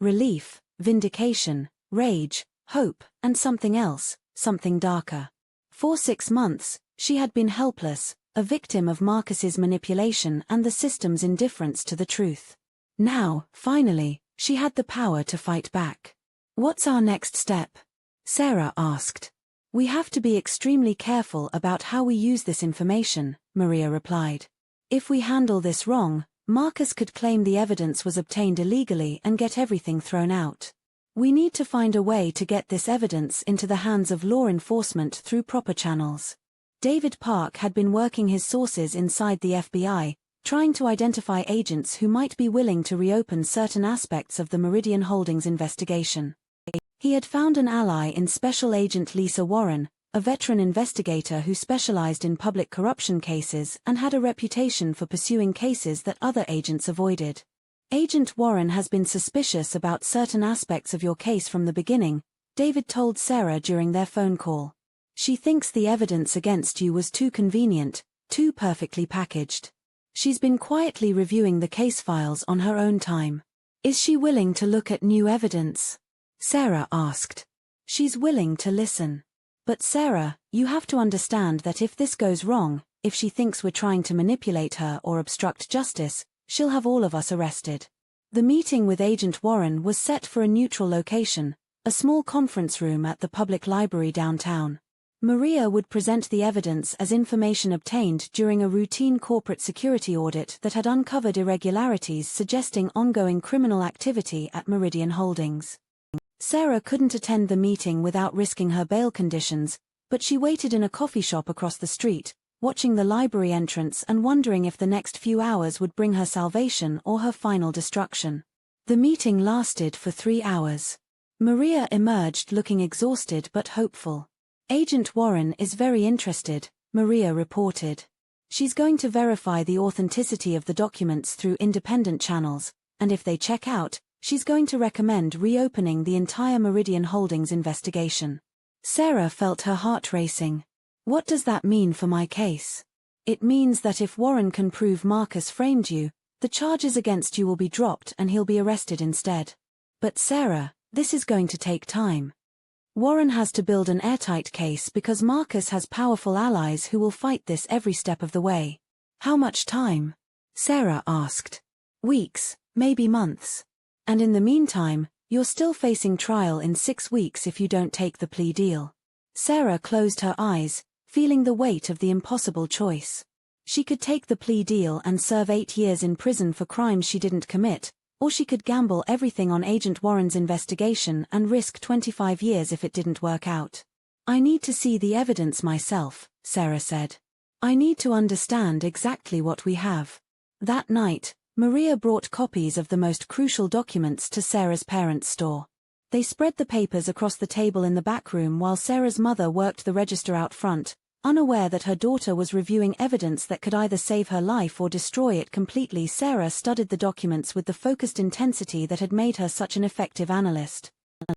Relief, vindication, rage, hope, and something else. Something darker. For 6 months, she had been helpless, a victim of Marcus's manipulation and the system's indifference to the truth. Now, finally, she had the power to fight back. What's our next step? Sarah asked. We have to be extremely careful about how we use this information, Maria replied. If we handle this wrong, Marcus could claim the evidence was obtained illegally and get everything thrown out. We need to find a way to get this evidence into the hands of law enforcement through proper channels. David Park had been working his sources inside the FBI, trying to identify agents who might be willing to reopen certain aspects of the Meridian Holdings investigation. He had found an ally in Special Agent Lisa Warren, a veteran investigator who specialized in public corruption cases and had a reputation for pursuing cases that other agents avoided. Agent Warren has been suspicious about certain aspects of your case from the beginning, David told Sarah during their phone call. She thinks the evidence against you was too convenient, too perfectly packaged. She's been quietly reviewing the case files on her own time. Is she willing to look at new evidence? Sarah asked. She's willing to listen. But Sarah, you have to understand that if this goes wrong, if she thinks we're trying to manipulate her or obstruct justice, she'll have all of us arrested. The meeting with Agent Warren was set for a neutral location, a small conference room at the public library downtown. Maria would present the evidence as information obtained during a routine corporate security audit that had uncovered irregularities suggesting ongoing criminal activity at Meridian Holdings. Sarah couldn't attend the meeting without risking her bail conditions, but she waited in a coffee shop across the street, watching the library entrance and wondering if the next few hours would bring her salvation or her final destruction. The meeting lasted for 3 hours. Maria emerged looking exhausted but hopeful. "Agent Warren is very interested," Maria reported. "She's going to verify the authenticity of the documents through independent channels, and if they check out, she's going to recommend reopening the entire Meridian Holdings investigation." Sarah felt her heart racing. "What does that mean for my case?" "It means that if Warren can prove Marcus framed you, the charges against you will be dropped and he'll be arrested instead." "But Sarah, this is going to take time. Warren has to build an airtight case because Marcus has powerful allies who will fight this every step of the way." "How much time?" Sarah asked. "Weeks, maybe months. And in the meantime, you're still facing trial in 6 weeks if you don't take the plea deal." Sarah closed her eyes, feeling the weight of the impossible choice. She could take the plea deal and serve 8 years in prison for crimes she didn't commit, or she could gamble everything on Agent Warren's investigation and risk 25 years if it didn't work out. "I need to see the evidence myself," Sarah said. "I need to understand exactly what we have." That night, Maria brought copies of the most crucial documents to Sarah's parents' store. They spread the papers across the table in the back room while Sarah's mother worked the register out front, unaware that her daughter was reviewing evidence that could either save her life or destroy it completely. Sarah studied the documents with the focused intensity that had made her such an effective analyst.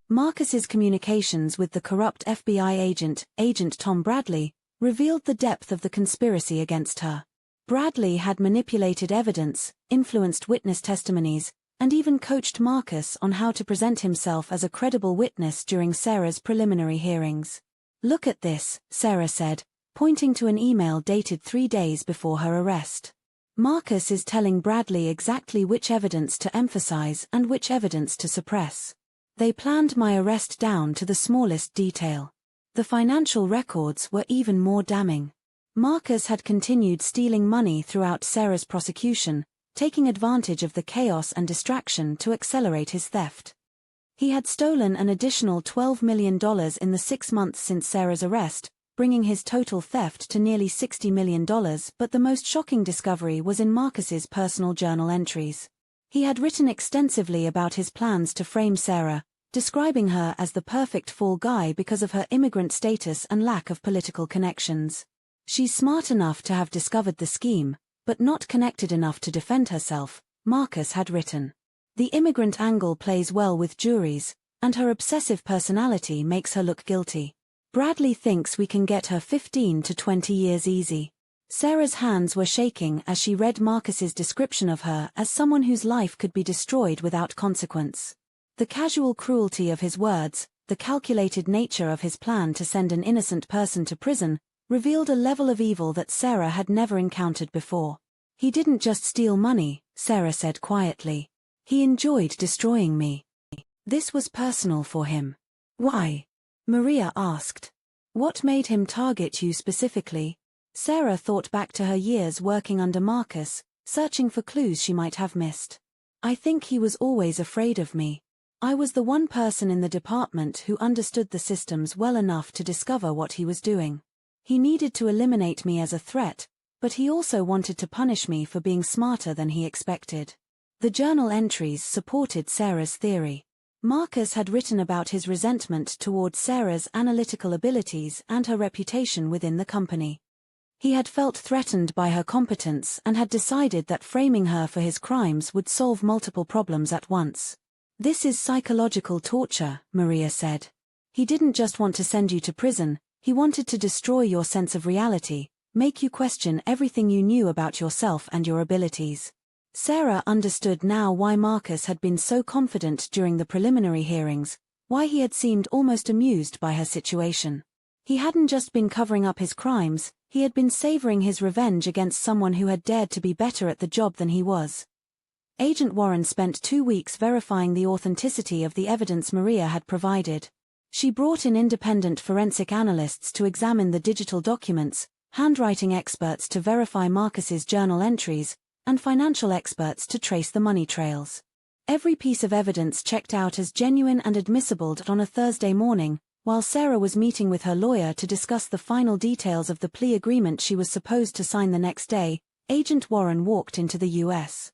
Marcus's communications with the corrupt FBI agent, Agent Tom Bradley, revealed the depth of the conspiracy against her. Bradley had manipulated evidence, influenced witness testimonies, and even coached Marcus on how to present himself as a credible witness during Sarah's preliminary hearings. "Look at this," Sarah said, pointing to an email dated 3 days before her arrest. "Marcus is telling Bradley exactly which evidence to emphasize and which evidence to suppress. They planned my arrest down to the smallest detail." The financial records were even more damning. Marcus had continued stealing money throughout Sarah's prosecution, taking advantage of the chaos and distraction to accelerate his theft. He had stolen an additional $12 million in the 6 months since Sarah's arrest, bringing his total theft to nearly $60 million. But the most shocking discovery was in Marcus's personal journal entries. He had written extensively about his plans to frame Sarah, describing her as the perfect fall guy because of her immigrant status and lack of political connections. "She's smart enough to have discovered the scheme, but not connected enough to defend herself," Marcus had written. "The immigrant angle plays well with juries, and her obsessive personality makes her look guilty. Bradley thinks we can get her 15 to 20 years easy." Sarah's hands were shaking as she read Marcus's description of her as someone whose life could be destroyed without consequence. The casual cruelty of his words, the calculated nature of his plan to send an innocent person to prison, revealed a level of evil that Sarah had never encountered before. "He didn't just steal money," Sarah said quietly. "He enjoyed destroying me. This was personal for him." "Why?" Maria asked. "What made him target you specifically?" Sarah thought back to her years working under Marcus, searching for clues she might have missed. "I think he was always afraid of me. I was the one person in the department who understood the systems well enough to discover what he was doing. He needed to eliminate me as a threat, but he also wanted to punish me for being smarter than he expected." The journal entries supported Sarah's theory. Marcus had written about his resentment towards Sarah's analytical abilities and her reputation within the company. He had felt threatened by her competence and had decided that framing her for his crimes would solve multiple problems at once. "This is psychological torture," Maria said. "He didn't just want to send you to prison, he wanted to destroy your sense of reality, make you question everything you knew about yourself and your abilities." Sarah understood now why Marcus had been so confident during the preliminary hearings, why he had seemed almost amused by her situation. He hadn't just been covering up his crimes, he had been savoring his revenge against someone who had dared to be better at the job than he was. Agent Warren spent 2 weeks verifying the authenticity of the evidence Maria had provided. She brought in independent forensic analysts to examine the digital documents, handwriting experts to verify Marcus's journal entries, and financial experts to trace the money trails. Every piece of evidence checked out as genuine and admissible. On a Thursday morning, while Sarah was meeting with her lawyer to discuss the final details of the plea agreement she was supposed to sign the next day, Agent Warren walked into the U.S.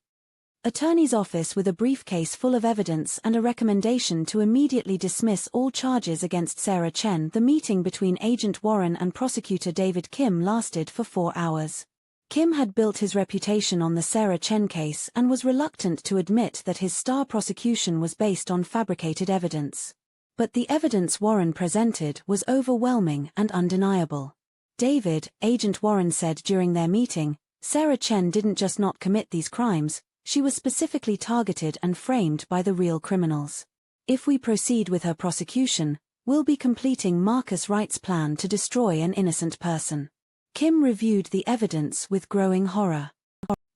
Attorney's office with a briefcase full of evidence and a recommendation to immediately dismiss all charges against Sarah Chen. The meeting between Agent Warren and prosecutor David Kim lasted for 4 hours. Kim had built his reputation on the Sarah Chen case and was reluctant to admit that his star prosecution was based on fabricated evidence. But the evidence Warren presented was overwhelming and undeniable. David, Agent Warren said during their meeting, Sarah Chen didn't just not commit these crimes, she was specifically targeted and framed by the real criminals. If we proceed with her prosecution, we'll be completing Marcus Wright's plan to destroy an innocent person. Kim reviewed the evidence with growing horror.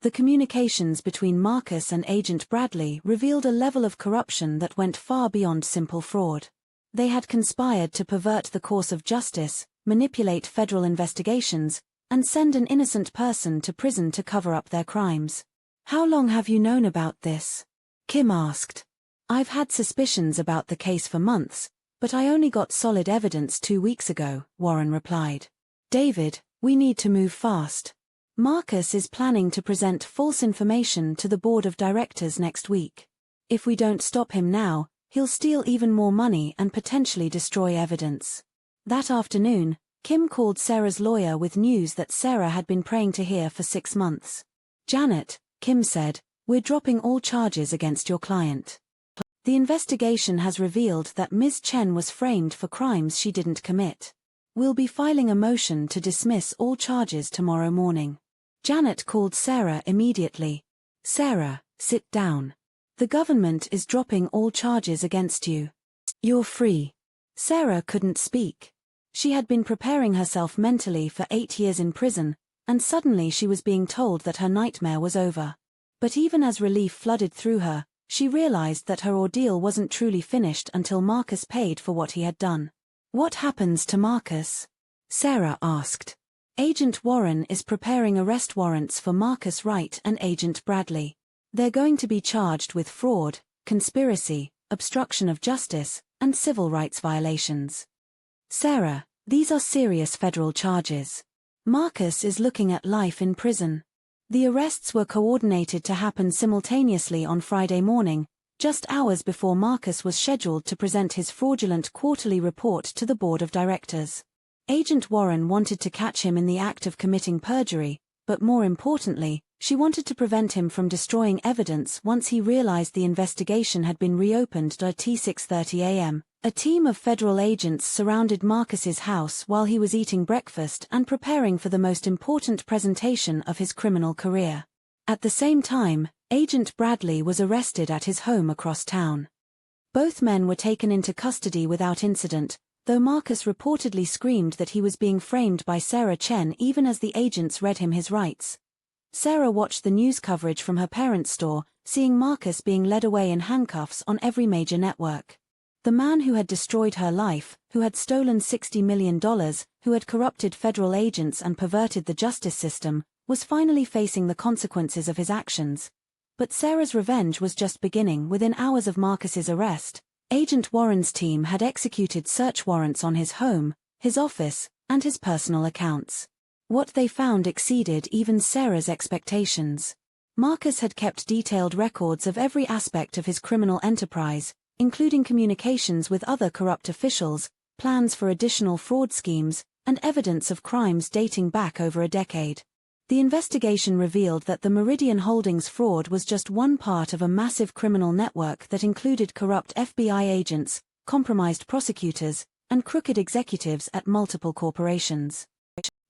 The communications between Marcus and Agent Bradley revealed a level of corruption that went far beyond simple fraud. They had conspired to pervert the course of justice, manipulate federal investigations, and send an innocent person to prison to cover up their crimes. "How long have you known about this?" Kim asked. "I've had suspicions about the case for months, but I only got solid evidence 2 weeks ago," Warren replied. "David, we need to move fast. Marcus is planning to present false information to the board of directors next week. If we don't stop him now, he'll steal even more money and potentially destroy evidence." That afternoon, Kim called Sarah's lawyer with news that Sarah had been praying to hear for 6 months. "Janet," Kim said, "we're dropping all charges against your client. The investigation has revealed that Ms. Chen was framed for crimes she didn't commit. We'll be filing a motion to dismiss all charges tomorrow morning." Janet called Sarah immediately. "Sarah, sit down. The government is dropping all charges against you. You're free." Sarah couldn't speak. She had been preparing herself mentally for 8 years in prison, and suddenly she was being told that her nightmare was over. But even as relief flooded through her, she realized that her ordeal wasn't truly finished until Marcus paid for what he had done. "What happens to Marcus?" Sarah asked. "Agent Warren is preparing arrest warrants for Marcus Wright and Agent Bradley. They're going to be charged with fraud, conspiracy, obstruction of justice, and civil rights violations." "Sarah, these are serious federal charges. Marcus is looking at life in prison." The arrests were coordinated to happen simultaneously on Friday morning, just hours before Marcus was scheduled to present his fraudulent quarterly report to the board of directors. Agent Warren wanted to catch him in the act of committing perjury, but more importantly, she wanted to prevent him from destroying evidence once he realized the investigation had been reopened. At 6:30 a.m., a team of federal agents surrounded Marcus's house while he was eating breakfast and preparing for the most important presentation of his criminal career. At the same time, Agent Bradley was arrested at his home across town. Both men were taken into custody without incident, though Marcus reportedly screamed that he was being framed by Sarah Chen even as the agents read him his rights. Sarah watched the news coverage from her parents' store, seeing Marcus being led away in handcuffs on every major network. The man who had destroyed her life, who had stolen $60 million, who had corrupted federal agents and perverted the justice system, was finally facing the consequences of his actions. But Sarah's revenge was just beginning. Within hours of Marcus's arrest, Agent Warren's team had executed search warrants on his home, his office, and his personal accounts. What they found exceeded even Sarah's expectations. Marcus had kept detailed records of every aspect of his criminal enterprise, including communications with other corrupt officials, plans for additional fraud schemes, and evidence of crimes dating back over a decade. The investigation revealed that the Meridian Holdings fraud was just one part of a massive criminal network that included corrupt FBI agents, compromised prosecutors, and crooked executives at multiple corporations.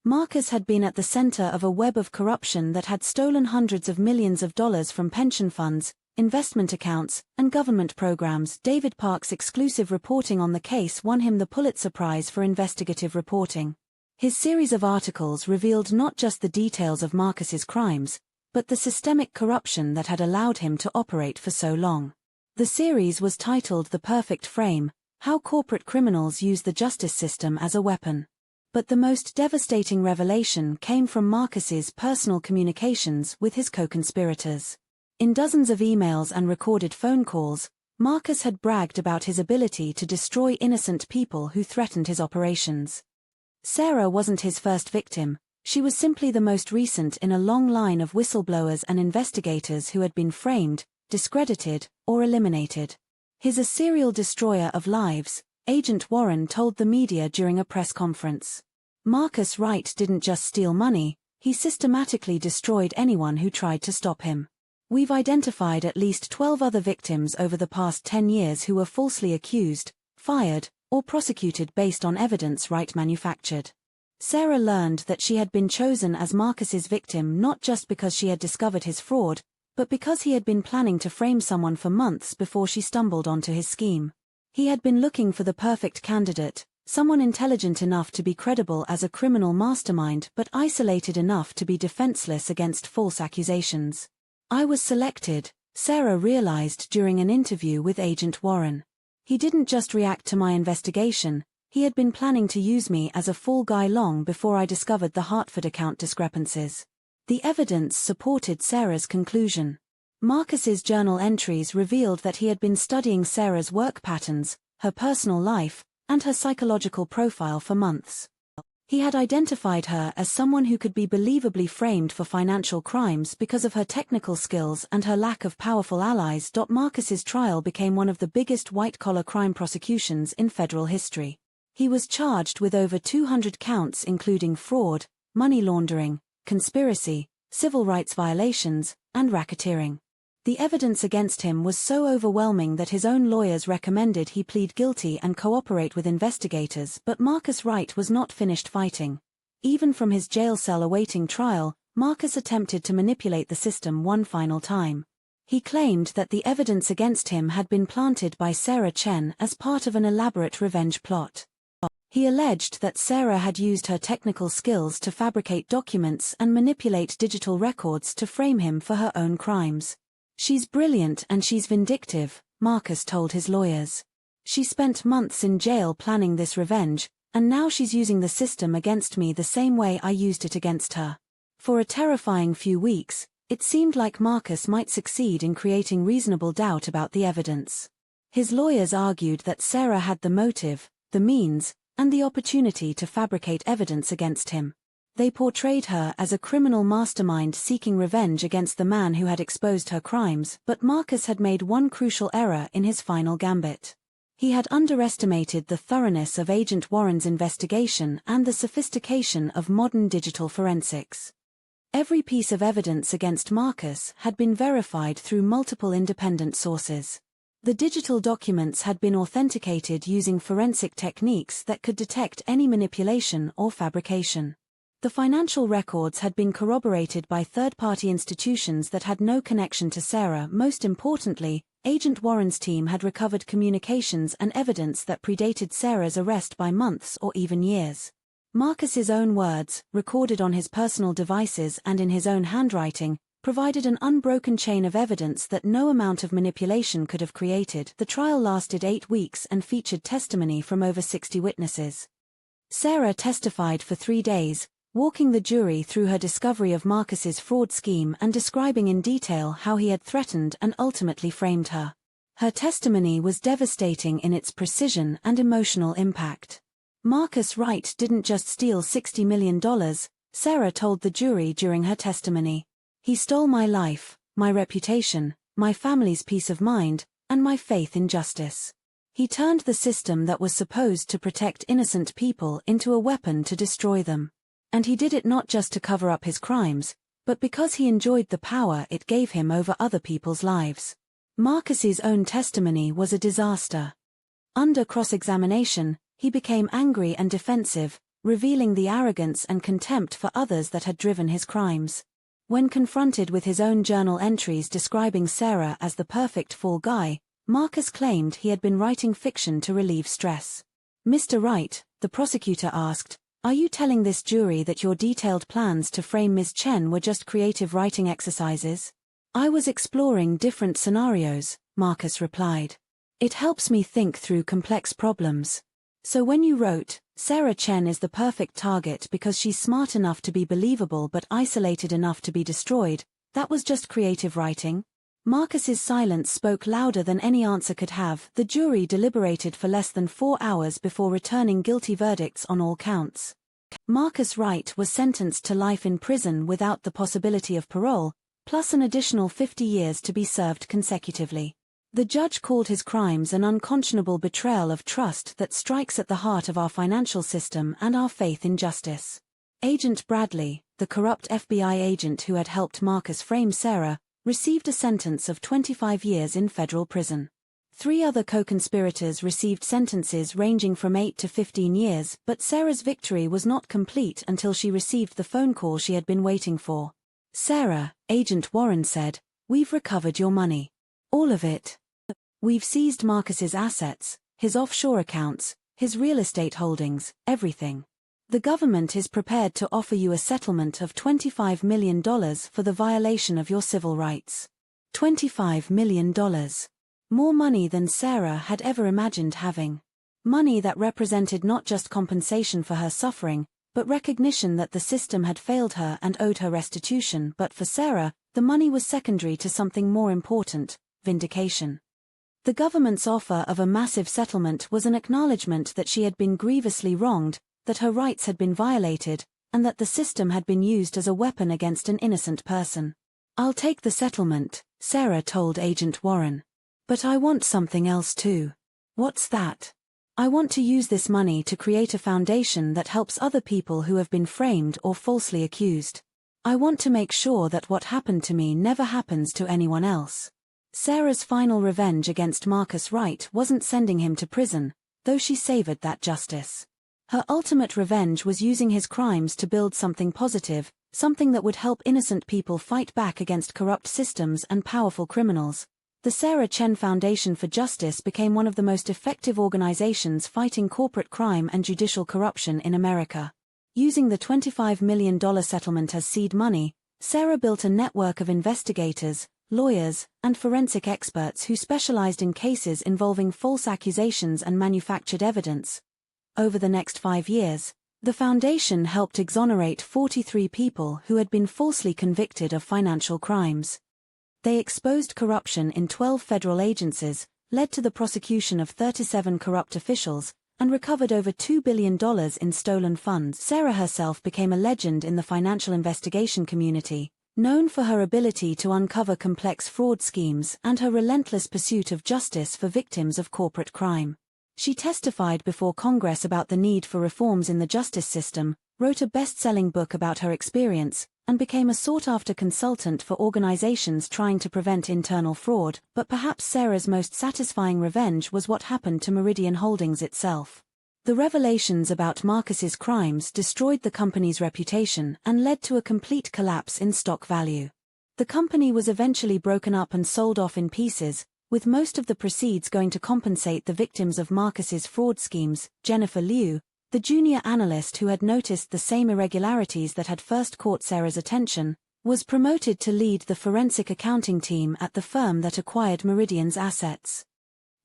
Marcus had been at the center of a web of corruption that had stolen hundreds of millions of dollars from pension funds, investment accounts, and government programs. David Park's exclusive reporting on the case won him the Pulitzer Prize for investigative reporting. His series of articles revealed not just the details of Marcus's crimes, but the systemic corruption that had allowed him to operate for so long. The series was titled The Perfect Frame: How Corporate Criminals Use the Justice System as a Weapon. But the most devastating revelation came from Marcus's personal communications with his co-conspirators. In dozens of emails and recorded phone calls, Marcus had bragged about his ability to destroy innocent people who threatened his operations. Sarah wasn't his first victim. She was simply the most recent in a long line of whistleblowers and investigators who had been framed, discredited, or eliminated. He's a serial destroyer of lives, Agent Warren told the media during a press conference. Marcus Wright didn't just steal money, he systematically destroyed anyone who tried to stop him. We've identified at least 12 other victims over the past 10 years who were falsely accused, fired, or prosecuted based on evidence Wright manufactured. Sarah learned that she had been chosen as Marcus's victim not just because she had discovered his fraud, but because he had been planning to frame someone for months before she stumbled onto his scheme. He had been looking for the perfect candidate, someone intelligent enough to be credible as a criminal mastermind but isolated enough to be defenseless against false accusations. I was selected, Sarah realized during an interview with Agent Warren. He didn't just react to my investigation, he had been planning to use me as a fall guy long before I discovered the Hartford account discrepancies. The evidence supported Sarah's conclusion. Marcus's journal entries revealed that he had been studying Sarah's work patterns, her personal life, and her psychological profile for months. He had identified her as someone who could be believably framed for financial crimes because of her technical skills and her lack of powerful allies. Marcus's trial became one of the biggest white-collar crime prosecutions in federal history. He was charged with over 200 counts including fraud, money laundering, conspiracy, civil rights violations, and racketeering. The evidence against him was so overwhelming that his own lawyers recommended he plead guilty and cooperate with investigators, but Marcus Wright was not finished fighting. Even from his jail cell awaiting trial, Marcus attempted to manipulate the system one final time. He claimed that the evidence against him had been planted by Sarah Chen as part of an elaborate revenge plot. He alleged that Sarah had used her technical skills to fabricate documents and manipulate digital records to frame him for her own crimes. "She's brilliant and she's vindictive," Marcus told his lawyers. "She spent months in jail planning this revenge, and now she's using the system against me the same way I used it against her." For a terrifying few weeks, it seemed like Marcus might succeed in creating reasonable doubt about the evidence. His lawyers argued that Sarah had the motive, the means, and the opportunity to fabricate evidence against him. They portrayed her as a criminal mastermind seeking revenge against the man who had exposed her crimes, but Marcus had made one crucial error in his final gambit. He had underestimated the thoroughness of Agent Warren's investigation and the sophistication of modern digital forensics. Every piece of evidence against Marcus had been verified through multiple independent sources. The digital documents had been authenticated using forensic techniques that could detect any manipulation or fabrication. The financial records had been corroborated by third-party institutions that had no connection to Sarah. Most importantly, Agent Warren's team had recovered communications and evidence that predated Sarah's arrest by months or even years. Marcus's own words, recorded on his personal devices and in his own handwriting, provided an unbroken chain of evidence that no amount of manipulation could have created. The trial lasted 8 weeks and featured testimony from over 60 witnesses. Sarah testified for 3 days, walking the jury through her discovery of Marcus's fraud scheme and describing in detail how he had threatened and ultimately framed her. Her testimony was devastating in its precision and emotional impact. Marcus Wright didn't just steal $60 million, Sarah told the jury during her testimony. "He stole my life, my reputation, my family's peace of mind, and my faith in justice. He turned the system that was supposed to protect innocent people into a weapon to destroy them. And he did it not just to cover up his crimes, but because he enjoyed the power it gave him over other people's lives." Marcus's own testimony was a disaster. Under cross-examination, he became angry and defensive, revealing the arrogance and contempt for others that had driven his crimes. When confronted with his own journal entries describing Sarah as the perfect fall guy, Marcus claimed he had been writing fiction to relieve stress. "Mr. Wright," the prosecutor asked, Are you telling this jury that your detailed plans to frame Ms. Chen were just creative writing exercises? I was exploring different scenarios, Marcus replied. It helps me think through complex problems. So when you wrote, Sarah Chen is the perfect target because she's smart enough to be believable but isolated enough to be destroyed, that was just creative writing? Marcus's silence spoke louder than any answer could have. The jury deliberated for less than 4 hours before returning guilty verdicts on all counts. Marcus Wright was sentenced to life in prison without the possibility of parole, plus an additional 50 years to be served consecutively. The judge called his crimes an unconscionable betrayal of trust that strikes at the heart of our financial system and our faith in justice. Agent Bradley, the corrupt FBI agent who had helped Marcus frame Sarah, received a sentence of 25 years in federal prison. 3 other co-conspirators received sentences ranging from 8 to 15 years, but Sarah's victory was not complete until she received the phone call she had been waiting for. Sarah, Agent Warren said, "We've recovered your money. All of it. We've seized Marcus's assets, his offshore accounts, his real estate holdings, everything. The government is prepared to offer you a settlement of $25 million for the violation of your civil rights." $25 million. More money than Sarah had ever imagined having. Money that represented not just compensation for her suffering, but recognition that the system had failed her and owed her restitution. But for Sarah, the money was secondary to something more important: vindication. The government's offer of a massive settlement was an acknowledgement that she had been grievously wronged, that her rights had been violated, and that the system had been used as a weapon against an innocent person. "I'll take the settlement," Sarah told Agent Warren. "But I want something else too." "What's that?" "I want to use this money to create a foundation that helps other people who have been framed or falsely accused. I want to make sure that what happened to me never happens to anyone else." Sarah's final revenge against Marcus Wright wasn't sending him to prison, though she savored that justice. Her ultimate revenge was using his crimes to build something positive, something that would help innocent people fight back against corrupt systems and powerful criminals. The Sarah Chen Foundation for Justice became one of the most effective organizations fighting corporate crime and judicial corruption in America. Using the $25 million settlement as seed money, Sarah built a network of investigators, lawyers, and forensic experts who specialized in cases involving false accusations and manufactured evidence. Over the next 5 years, the foundation helped exonerate 43 people who had been falsely convicted of financial crimes. They exposed corruption in 12 federal agencies, led to the prosecution of 37 corrupt officials, and recovered over $2 billion in stolen funds. Sarah herself became a legend in the financial investigation community, known for her ability to uncover complex fraud schemes and her relentless pursuit of justice for victims of corporate crime. She testified before Congress about the need for reforms in the justice system, wrote a best-selling book about her experience, and became a sought-after consultant for organizations trying to prevent internal fraud. But perhaps Sarah's most satisfying revenge was what happened to Meridian Holdings itself. The revelations about Marcus's crimes destroyed the company's reputation and led to a complete collapse in stock value. The company was eventually broken up and sold off in pieces, with most of the proceeds going to compensate the victims of Marcus's fraud schemes. Jennifer Liu, the junior analyst who had noticed the same irregularities that had first caught Sarah's attention, was promoted to lead the forensic accounting team at the firm that acquired Meridian's assets.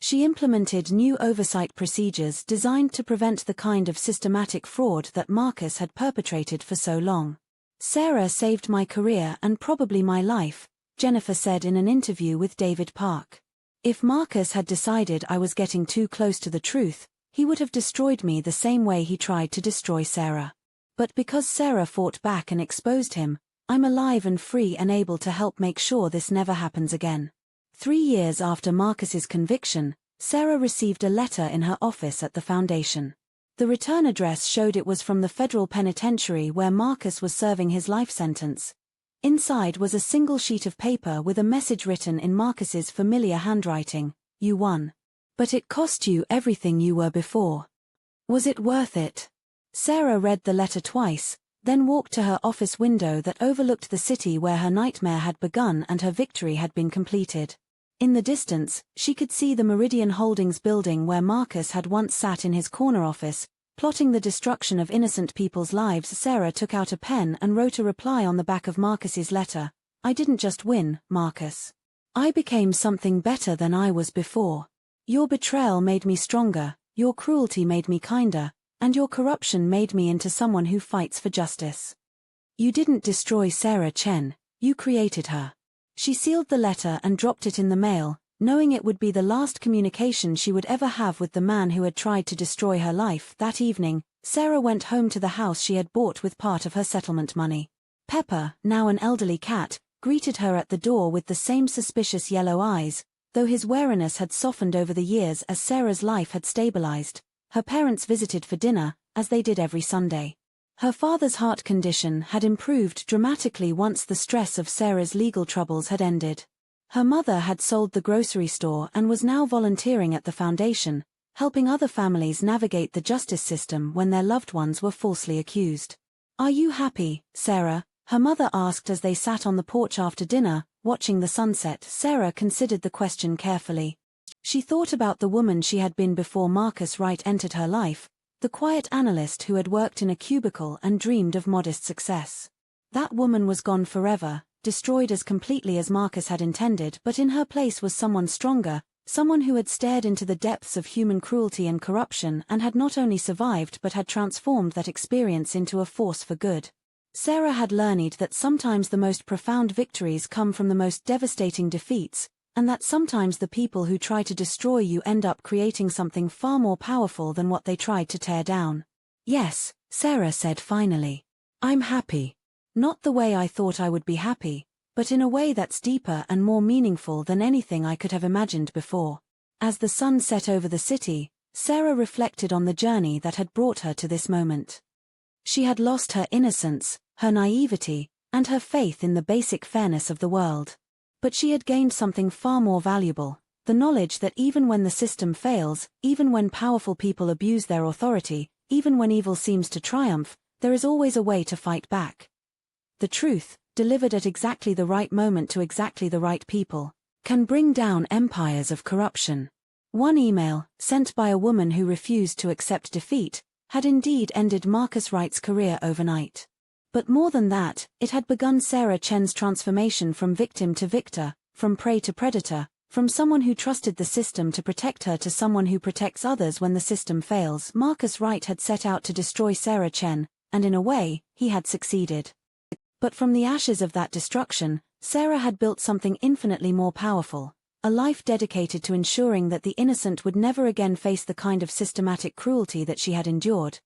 She implemented new oversight procedures designed to prevent the kind of systematic fraud that Marcus had perpetrated for so long. "Sarah saved my career and probably my life," Jennifer said in an interview with David Park. "If Marcus had decided I was getting too close to the truth, he would have destroyed me the same way he tried to destroy Sarah. But because Sarah fought back and exposed him, I'm alive and free and able to help make sure this never happens again." 3 years after Marcus's conviction, Sarah received a letter in her office at the foundation. The return address showed it was from the federal penitentiary where Marcus was serving his life sentence. Inside was a single sheet of paper with a message written in Marcus's familiar handwriting: "You won. But it cost you everything you were before. Was it worth it?" Sarah read the letter twice, then walked to her office window that overlooked the city where her nightmare had begun and her victory had been completed. In the distance, she could see the Meridian Holdings building where Marcus had once sat in his corner office, Plotting the destruction of innocent people's lives, Sarah took out a pen and wrote a reply on the back of Marcus's letter. I didn't just win, Marcus. I became something better than I was before. Your betrayal made me stronger, your cruelty made me kinder, and your corruption made me into someone who fights for justice. You didn't destroy Sarah Chen, you created her. She sealed the letter and dropped it in the mail, knowing it would be the last communication she would ever have with the man who had tried to destroy her life. That evening, Sarah went home to the house she had bought with part of her settlement money. Pepper, now an elderly cat, greeted her at the door with the same suspicious yellow eyes, though his wariness had softened over the years as Sarah's life had stabilized. Her parents visited for dinner, as they did every Sunday. Her father's heart condition had improved dramatically once the stress of Sarah's legal troubles had ended. Her mother had sold the grocery store and was now volunteering at the foundation, helping other families navigate the justice system when their loved ones were falsely accused. Are you happy, Sarah? Her mother asked as they sat on the porch after dinner, watching the sunset. Sarah considered the question carefully. She thought about the woman she had been before Marcus Wright entered her life, the quiet analyst who had worked in a cubicle and dreamed of modest success. That woman was gone forever, destroyed as completely as Marcus had intended, but in her place was someone stronger, someone who had stared into the depths of human cruelty and corruption and had not only survived but had transformed that experience into a force for good. Sarah had learned that sometimes the most profound victories come from the most devastating defeats, and that sometimes the people who try to destroy you end up creating something far more powerful than what they tried to tear down. Yes, Sarah said finally. I'm happy. Not the way I thought I would be happy, but in a way that's deeper and more meaningful than anything I could have imagined before. As the sun set over the city, Sarah reflected on the journey that had brought her to this moment. She had lost her innocence, her naivety, and her faith in the basic fairness of the world. But she had gained something far more valuable, the knowledge that even when the system fails, even when powerful people abuse their authority, even when evil seems to triumph, there is always a way to fight back. The truth, delivered at exactly the right moment to exactly the right people, can bring down empires of corruption. One email, sent by a woman who refused to accept defeat, had indeed ended Marcus Wright's career overnight. But more than that, it had begun Sarah Chen's transformation from victim to victor, from prey to predator, from someone who trusted the system to protect her to someone who protects others when the system fails. Marcus Wright had set out to destroy Sarah Chen, and in a way, he had succeeded. But from the ashes of that destruction, Sarah had built something infinitely more powerful, a life dedicated to ensuring that the innocent would never again face the kind of systematic cruelty that she had endured.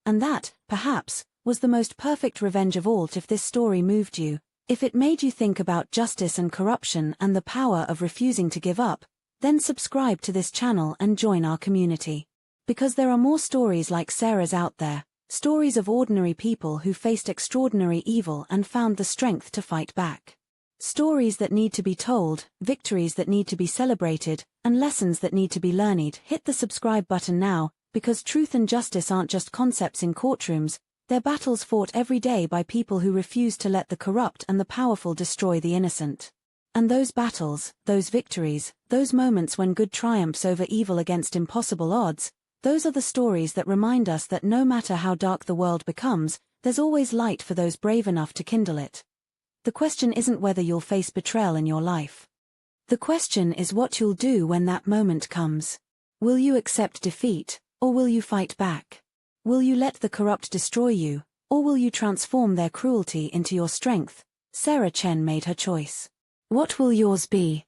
And that, perhaps, was the most perfect revenge of all. If this story moved you, if it made you think about justice and corruption and the power of refusing to give up, then subscribe to this channel and join our community. Because there are more stories like Sarah's out there, stories of ordinary people who faced extraordinary evil and found the strength to fight back. Stories that need to be told, victories that need to be celebrated, and lessons that need to be learned. Hit the subscribe button now, because truth and justice aren't just concepts in courtrooms, they're battles fought every day by people who refuse to let the corrupt and the powerful destroy the innocent. And those battles, those victories, those moments when good triumphs over evil against impossible odds, those are the stories that remind us that no matter how dark the world becomes, there's always light for those brave enough to kindle it. The question isn't whether you'll face betrayal in your life. The question is what you'll do when that moment comes. Will you accept defeat, or will you fight back? Will you let the corrupt destroy you, or will you transform their cruelty into your strength? Sarah Chen made her choice. What will yours be?